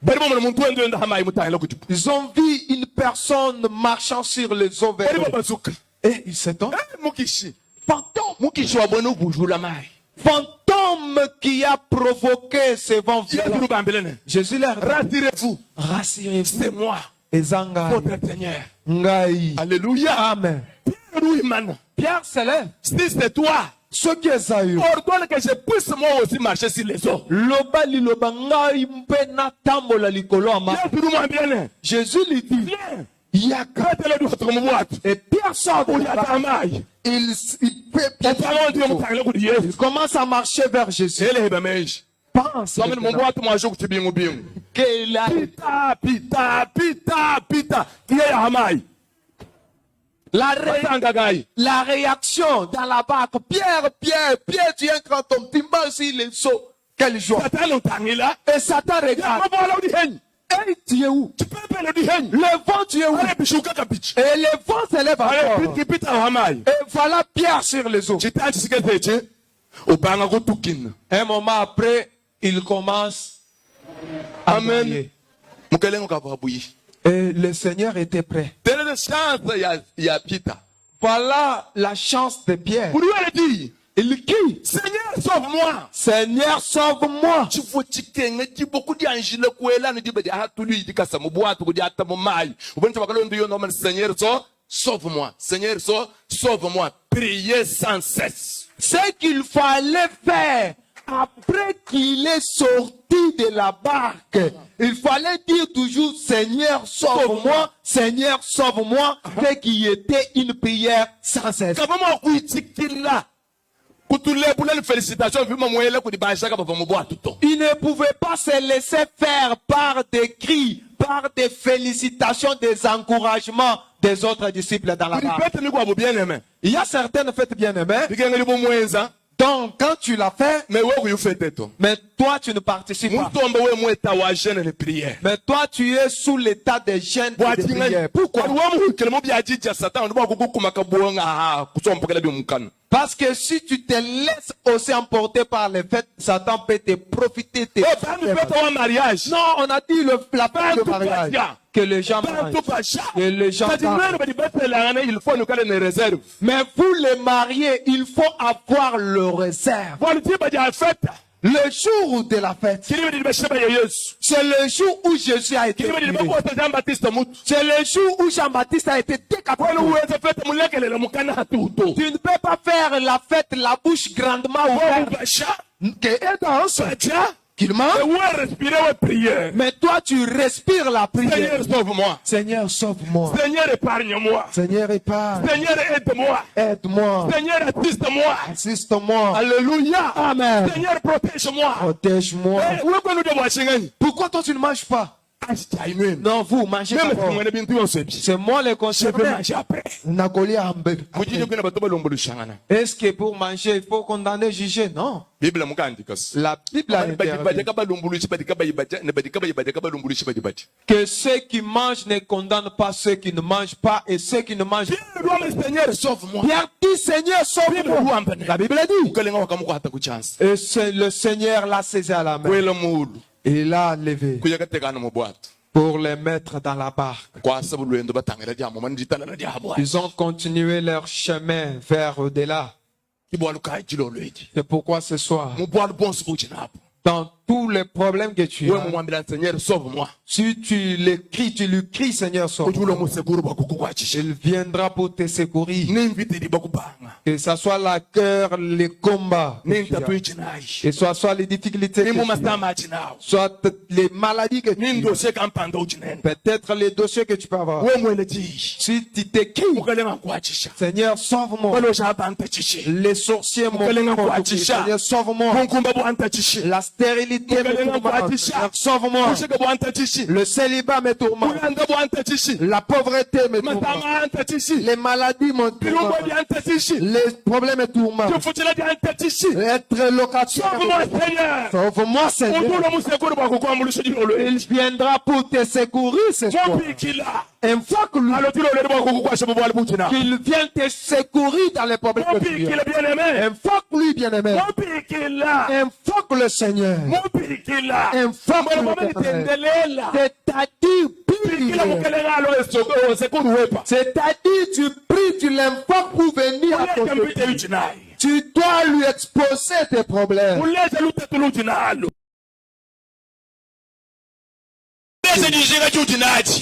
Bari mo muntu ndo ndo hama imuta lo kutupu. ils ont vu une personne marchant sur les eaux vers Bari eux. bazuka. Et ils se tombent. Mukishi. Fantôme, Mukishi wa bonu bujula mai. fantôme qui a provoqué ce vent violent. Yesu bambelene. Jésus leur dit, Rassurez-vous. rassurez-vous. C'est moi, Ezanga, votre Seigneur. Ngai. Alléluia. Amen. Pierre Louis-Man. Pierre se lève. Si c'est toi, Ce qui est ça, ordonne que je puisse moi aussi marcher sur les eaux. loba liloba ngai mpe natambola likolo ya mayi. Yesu lumwambiane. Jésus lui dit, Viens. yaka. Katelo du hatuko mubwatu. Et Pierre sort de Uli la barque. atamai. Il fait Au parole Dieu pied. mutangile kudi Yesu. Il commence à marcher vers Jésus. Ele heba meji. Pense Nomene mubwatu mwaje kutibingu bingu. qu'il a Pita. Kiye ya hamai. Batanga gai. la réaction dans la barque. Pierre, tu entres ton timban sur les seaux. Quelle joie. Satano tangila. Et Satan regarde. Mabwala udi hen. Et tu es où? Chipepele udi hen. Le vent, tu es où? Ale bishuka kapichi. Et le vent s'élève Ale encore. pita hamai. Et voilà Pierre sur les eaux. Chitanchi siketeche. Ubanga kutukina. Un moment après, il commence à Amen. prier. Mukelengo kababuyi. Et le Seigneur était prêt. Telle chance ya Peter. Voilà la chance de Pierre. Pour lui, elle dit, Il crie, Seigneur, sauve-moi. Seigneur, sauve-moi. Tu faut chikenga ti beaucoup d'anges kwela ni dibe ha tulu idika sa mubwatu kudi ata mumai. Uboncha bakalo ndiyo no Seigneur, sauve-moi. Seigneur, sauve-moi. Priez sans cesse. Ce qu'il fallait faire après qu'il est sorti de la barque, il fallait dire toujours Seigneur, sauve-moi, Seigneur, sauve-moi, ce qui était une prière sans cesse. Kabama kuitikila. Kutule pour les félicitations vu mo mwele kudi basha ka bava mubwatu to. Il ne pouvait pas se laisser faire par des cris, par des félicitations, des encouragements des autres disciples dans la barque. Répète ni kwa bien aimé. Il y a certaines fêtes bien-aimées, Dikenge libo mwenza. donc quand tu l'as fait, Mais ouais ku yufete to. mais toi tu ne participes pas. Mutombe we mweta wa jeune les prières. Mais toi tu es sous l'état des gênes et des prières. Pourquoi? Parce que si tu te laisses aussi emporter par les fêtes, Satan peut te profiter. Non, on a dit la fête de mariage. Que les gens mangent. Que les gens parlent. Mais vous les mariés, il faut avoir le réserve. Le jour de la fête, c'est le jour où Jésus a été tué. C'est le jour où Jean-Baptiste a été décapité. Tu ne peux pas faire la fête la bouche grandement ouverte. Que danse, qu'il mange. Mais toi tu respires la prière. Seigneur, sauve-moi. Seigneur, sauve-moi. Seigneur, épargne-moi. Seigneur, épargne. Seigneur, aide-moi. Aide-moi. Seigneur, assiste-moi. Assiste-moi. Alléluia. Amen. Seigneur, protège-moi. Protège-moi. Pourquoi Pourquoi toi tu ne manges pas? Non, vous mangez d'abord. C'est moi le concerné. Est-ce que pour manger, il faut condamner, juger? Non. La Bible a interdit que ceux qui mangent ne condamnent pas ceux qui ne mangent pas et ceux qui ne mangent pas. Seigneur, sauve-moi. Pierre dit, Seigneur, sauve-moi. La Bible a dit. Et c'est le Seigneur l'a saisi à la main. Et il l'a levé pour les mettre dans la barque. Ils ont continué leur chemin vers au-delà. C'est pourquoi ce soir, dans tous les problèmes que tu as, Seigneur, sauve-moi. si tu lui cries, Seigneur, sauve-moi. Il viendra pour te secourir. Que ce soit la guerre, les combats, que ce soit les difficultés, que tu as, soit les maladies que tu as, peut-être les dossiers que tu peux avoir. Si tu t'écris, Seigneur, sauve-moi. Les sorciers m'ont Seigneur, sauve-moi. La stérilité me tourmente. Seigneur, sauve-moi. Le célibat me tourmente. La pauvreté me tourmente. Les maladies me tourmentent. Les problèmes me tourmentent. Être locataire. Sauve-moi, Seigneur. Il viendra pour te secourir ce soir. Une fois que qu'il vient te secourir dans les problèmes que tu as. Une fois que lui, bien-aimé. Une fois que le Seigneur. Une fois que le c'est-à-dire, c'est-à-dire, tu pries, tu l'invoques pour venir à ton secours. Tu dois lui exposer tes problèmes.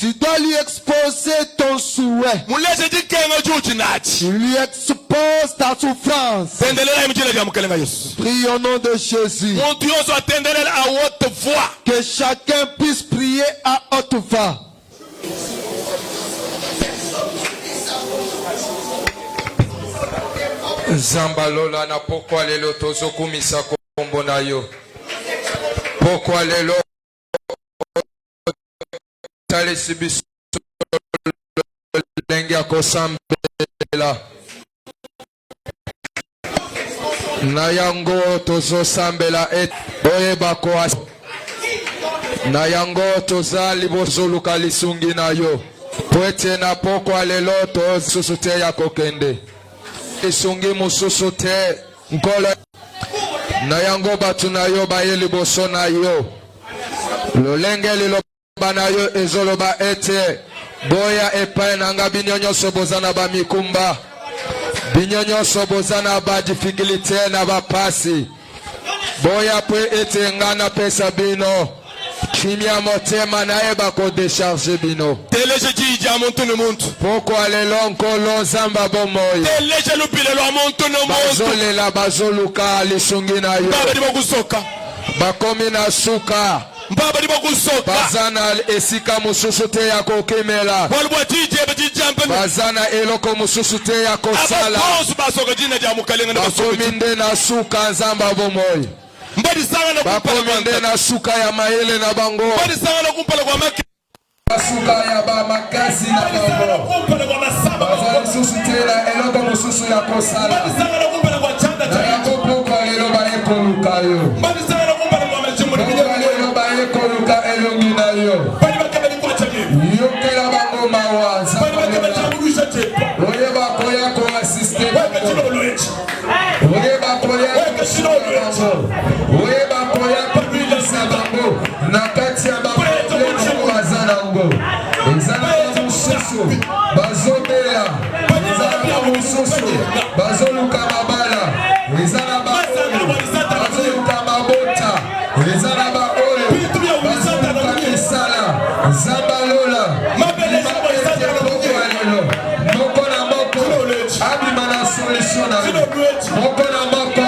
Tu dois lui exposer ton souhait. Tu lui exposes ta souffrance. Prie au nom de Jésus. Que chacun puisse prier à haute voix. Zambalola na pokwa lelo tozokumisa kombo na yo. Pokwa lelo talisi biso lenge akosambela. Na yango tozosambela oyeba koasi. Na yango tozali bozoluka lisungi na yo. Poete na pokwa lelo tosusu te ya kokende. Lisungi mususu te nkolo. Na yango batu na yo baye liboso na yo. Lolenge liloba na yo ezoloba ete. Boya epai nanga binyonyoso bozana ba mikumba. Binyonyoso bozana ba difficulté na ba pasi. Boya pe ete ngana pesa bino. Kimia motema na eba ko décharger bino. Teleje jija muntu ne muntu. Pourquoi les longs zamba bomoy. Teleje lupile lo muntu ne muntu. Bazole la bazoluka lisungi na yo. Baba di bakusoka. Bakomi na suka. Baba di bakusoka. Bazana esika mususu te ya kokemela. Walwa jije be jijambe. Bazana eloko mususu te ya kosala. Abakosu basoka jina ja mukalenga na basoka. Bakomi nde na suka zamba bomoy. Bakomende na suka ya maele na bango. Suka ya ba makasi na bango. Bazali susu tela eloko mususu ya kosala. Na yako poko lelo ba ekoluka yo. Poko lelo ba ekoluka elongi na yo. Yokela bango mawanza. Oyeba koya ko assiste. Oyeba koya ko Oyeba koya ko bango. Nakati ya bango bazanango. Ezana mususu bazobela. Ezana mususu bazoluka mabala. Ezana bazoluka mabota. Ezana ba oyo bazoluka misala. Zabalola. Moko na moko abima na solution na moko na moko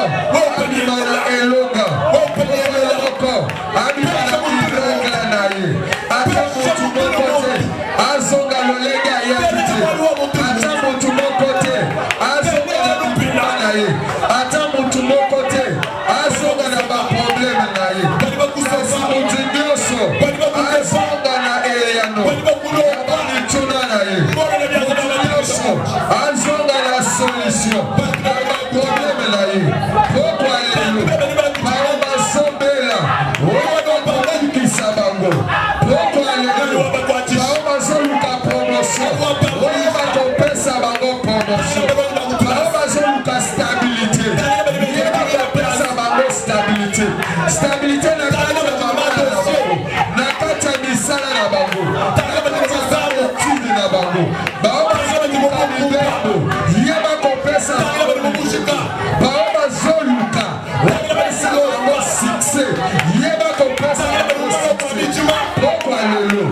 abima na elonga moko na moko abima na kiranga na ye ata mutu moko te azonga lolenga ya piti ata mutu moko te azonga na lupima na ye ata mutu moko te azonga na ba problème na ye ata mutu nyonso azonga na stabilité na kati ya mabala na bango, na kati ya misala na bango, na kati ya étude na bango. Baobazoluka mibembo, yeba kopesa baobazoluka opesa bango succès, yeba kopesa bango succès. Pokwa lelo,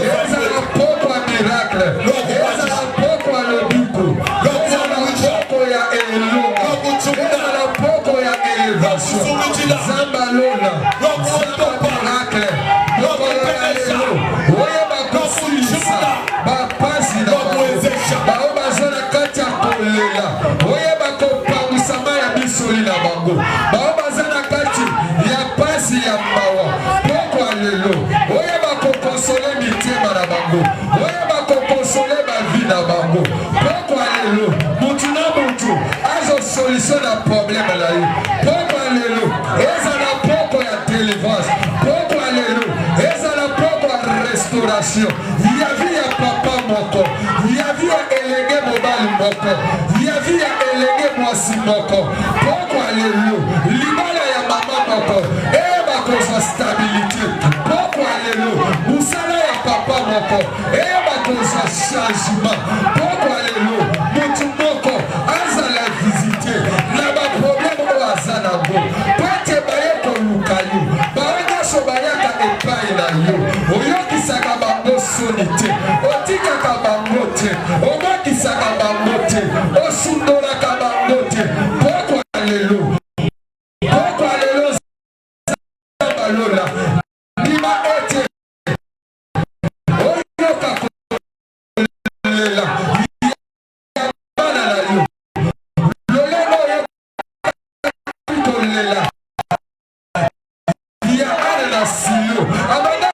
ezala pokwa miracle, ezala pokwa lobiko, ezala poko ya elonga, ezala poko ya élévation. Zamba lola, zamba miracle, mokolo ya lelo, oyeba kosilisa bapasi na bango, baobazola kati ya kolela, oyeba kopangwisama ya bisoli na bango, baobazola kati ya pasi ya mawa. Pokwa lelo, oyeba kokonsole mitema na bango, oyeba kokonsole bavi na bango. Pokwa lelo, mutu na mutu azo solution na problème na ye. Pokwa lelo, ezala poko ya délivrance. Pokwa lelo, ezala poko ya restauration. Yavi ya papa moko, yavi ya elenge mobali moko, yavi ya elenge mwasi moko. Pokwa lelo, libala ya mama moko, eba kosa stabilité. Pokwa lelo, musala ya papa moko, eba kosa changement. Pokwa lelo, mutu moko azala visité na ba problème o azana go. Pete baye koluka yo, baonyaso bayaka epai na yo. Oyokisaka bango soni te, otikaka bango te, omakisaka bango te, osundolaka bango te. Pokwa lelo, pokwa lelo zamba lola, bima ete oyoka kolela yabana na yo. Lolelo oyoka kolela yabana na silo, abanda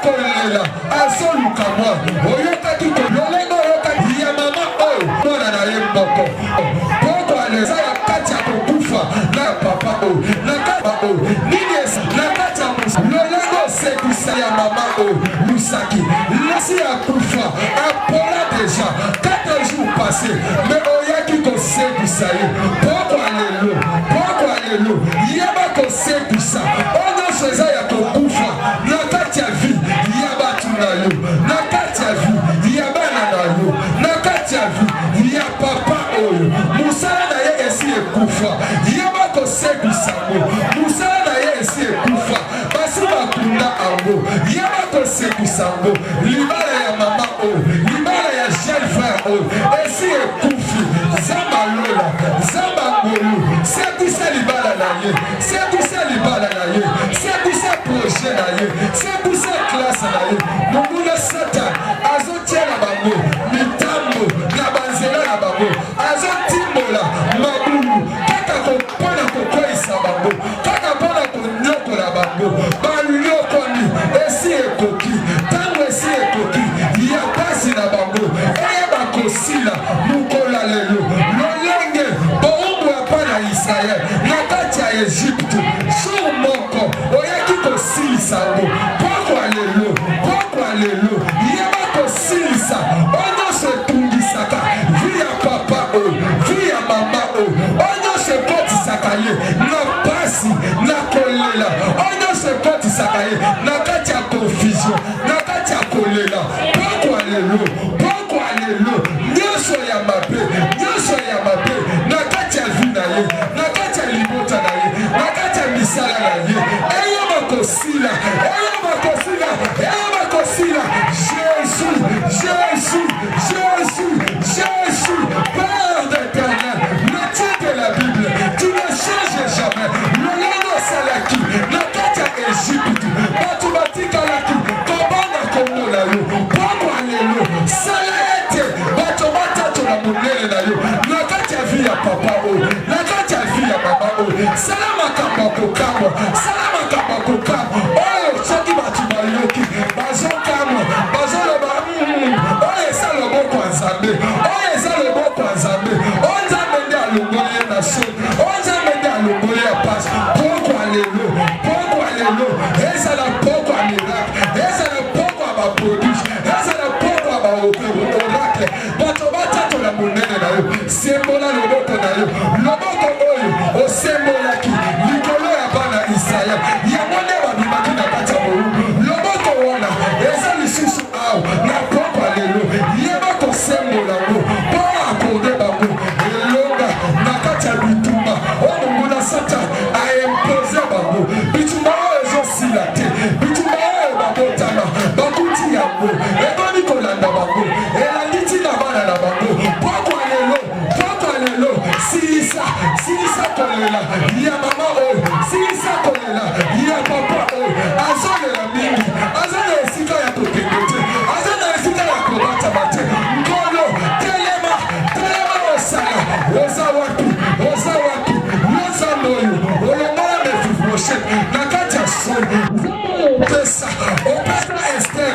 kolela azoluka mwa oyokaki lolelo oyokaki ya mama oyo mwana na ye moko. Pokwa leza ya kati ya kokufa na papa oyo na kati oyo nini esa na kati ya musa lolelo osekisa ya mama oyo lusaki lesi ya kufa apola deja 4 jours passé mais oyaki kosekisa ye. Pokwa lelo yeba kosekisa onyonso eza ya kokufa na kati ya vi ya bato na yo, na kati ya vi ya bana na yo, na kati ya vi ya papa oyo musala na ye esi ekufa, yeba kosekisa ngo musala na ye esi ekufa, basi bakunda ango yeba kosekisa ngo libala ya mama oyo, libala ya jeune frère oyo esi ekufi. Zamba lola, zamba ngolu, sekisa libala na ye, sekisa libala na ye, sekisa projet na ye, sekisa classe na ye. Monguna Satan azotiela bango mitambo na banzela na bango, azotimbola mabulu kaka kopona kokweyisa bango, kaka pona konyokola bango. Banyokoni esi ekoki, tango esi ekoki ya pasi na bango, eyeba kosila mukola lelo. Lolenge boumbu apana Israel na kati ya Egypte jour moko oyaki kosilisa ngo. Pokwa lelo yeba kosilisa onyonso etungisaka vi ya papa oyo, vi ya mama oyo, onyonso ekotisaka ye na pasi na kolela, onyonso ekotisaka ye na kati ya confusion, na kati ya kolela. Pokwa lelo nyonso ya mabe, nyonso ya mabe na kati ya vi na ye, na kati ya libota na ye, na kati ya misala na ye, eyeba kosila, eyeba kosila, eyeba kosila. Jésus, Père d'éternel, le Dieu de la Bible, tu ne changes jamais. Le leno salaki, na kati ya Egypte, batu batikalaki, kobana kongo na yo. Pokwa lelo, sala ete, batu batatu na monele na yo, na kati ya vi ya papa oyo, na kati ya vi ya mama oyo. Sala makambo kokamwa, sala makambo kokamwa, oyo soki batu bayoki, bazokamwa, bazoloba oyo eza loboko ya Nzambe, oyo eza loboko ya Nzambe, oyo Nzambe nde alongoli ye na soni, oyo Nzambe nde alongoli ya pasi. Pokwa lelo ezala poko ya miracle, ezala poko ya baprodige, ezala poko ya baoracle. Bato batatola monene na yo, sembola loboko na yo, loboko oyo osembolaki likolo ya bana Israël. Yamone babimaki na kati ya molubu. Loboko wana eza lisusu awa na poko lelo. Yeba kosembola ngo mpo akorde bango elonga na kati ya bitumba. Oyo nguna Satan aimpose bango. Bitumba oyo ezosila te. Bitumba oyo babotama bakuti yango eboni kolanda bango elandi ntina bana na bango. Poko lelo silisa kolela ya mama oyo, silisa kolela ya papa oyo. Azolela mingi, aza na esika ya kokende te, aza na esika ya kobatama te. Nkolo telema osala. Oza wapi nzambe oyo olongola Mefiboshet na kati ya soni. Opesa Ester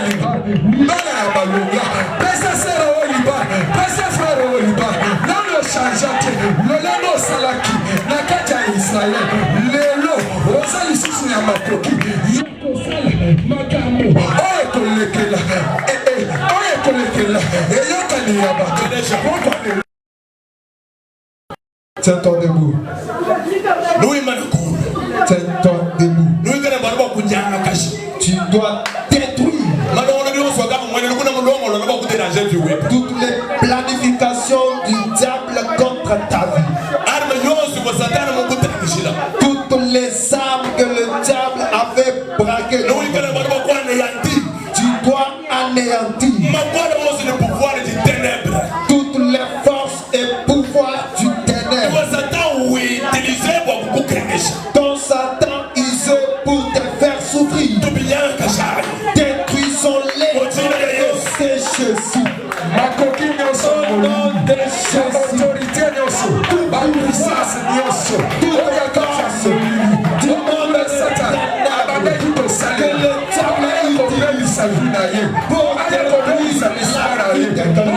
libala ya balonga, pesa sere oyo libala, pesa frere oyo libala. Nano changea te lolenge osalaki na kati ya Israel. Lelo oza lisusu ya makoki ya kosala makambo oyo ekolekela eyokani ya bato. Tiens-toi debout. Tiens-toi debout. Tu dois détruire toutes les planifications du diable contre ta vie. Toutes les armes que le diable avait braquées. Tu dois anéantir toutes les forces et pouvoirs du ténèbre. Ton Satan use pour te faire souffrir. Détruisons-les au nom de Jésus. Au nom de Jésus. Toute puissance, toute force du monde de Satan. Que le diable utilise pour détruire la vie de ton âme.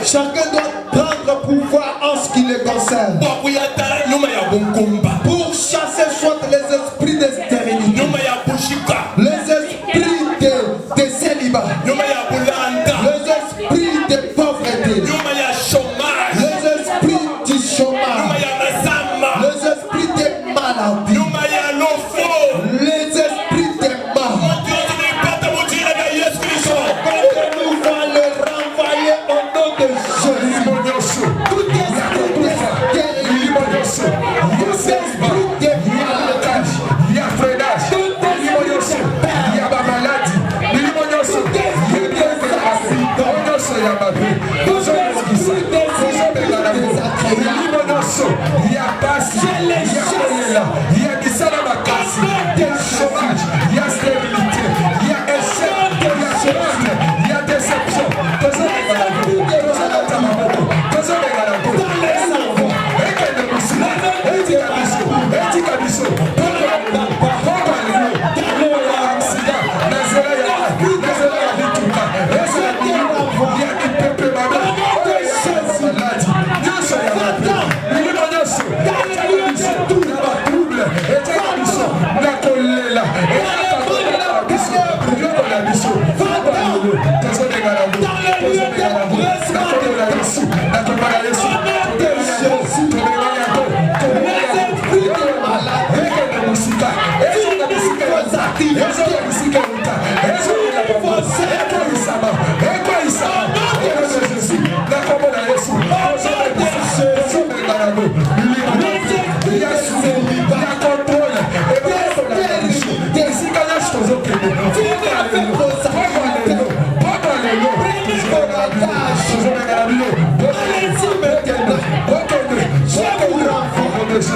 Chacun doit prendre pouvoir en ce qui les concerne. Pour chasser soit les esprits de stérilité, les esprits de célibat, les esprits de pauvreté, les esprits du chômage, les esprits de maladie, les esprits de mort. Nous allons les renvoyer au nom de Jésus. Tout esprit de stérilité, tout esprit de maladie, tout esprit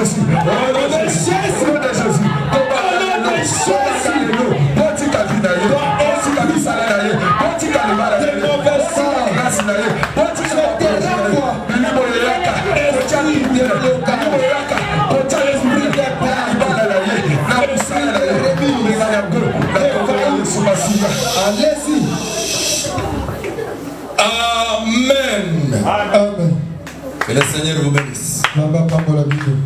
Jésus. Au nom de Jésus. Au nom de Jésus. Au nom de Jésus. Botika vinaye. Botika bisalaye. Botika libaraye. Botika nasinaye. Botika terrain. Bilibo yaka. Botika libere. Bilibo yaka. Botika libere. Ibalaye. Na bisalaye. Ngaya go. Na kokaya subasiya. Allez-y. Amen. Amen. Que le Seigneur vous bénisse. Baba, Papa, la Bible.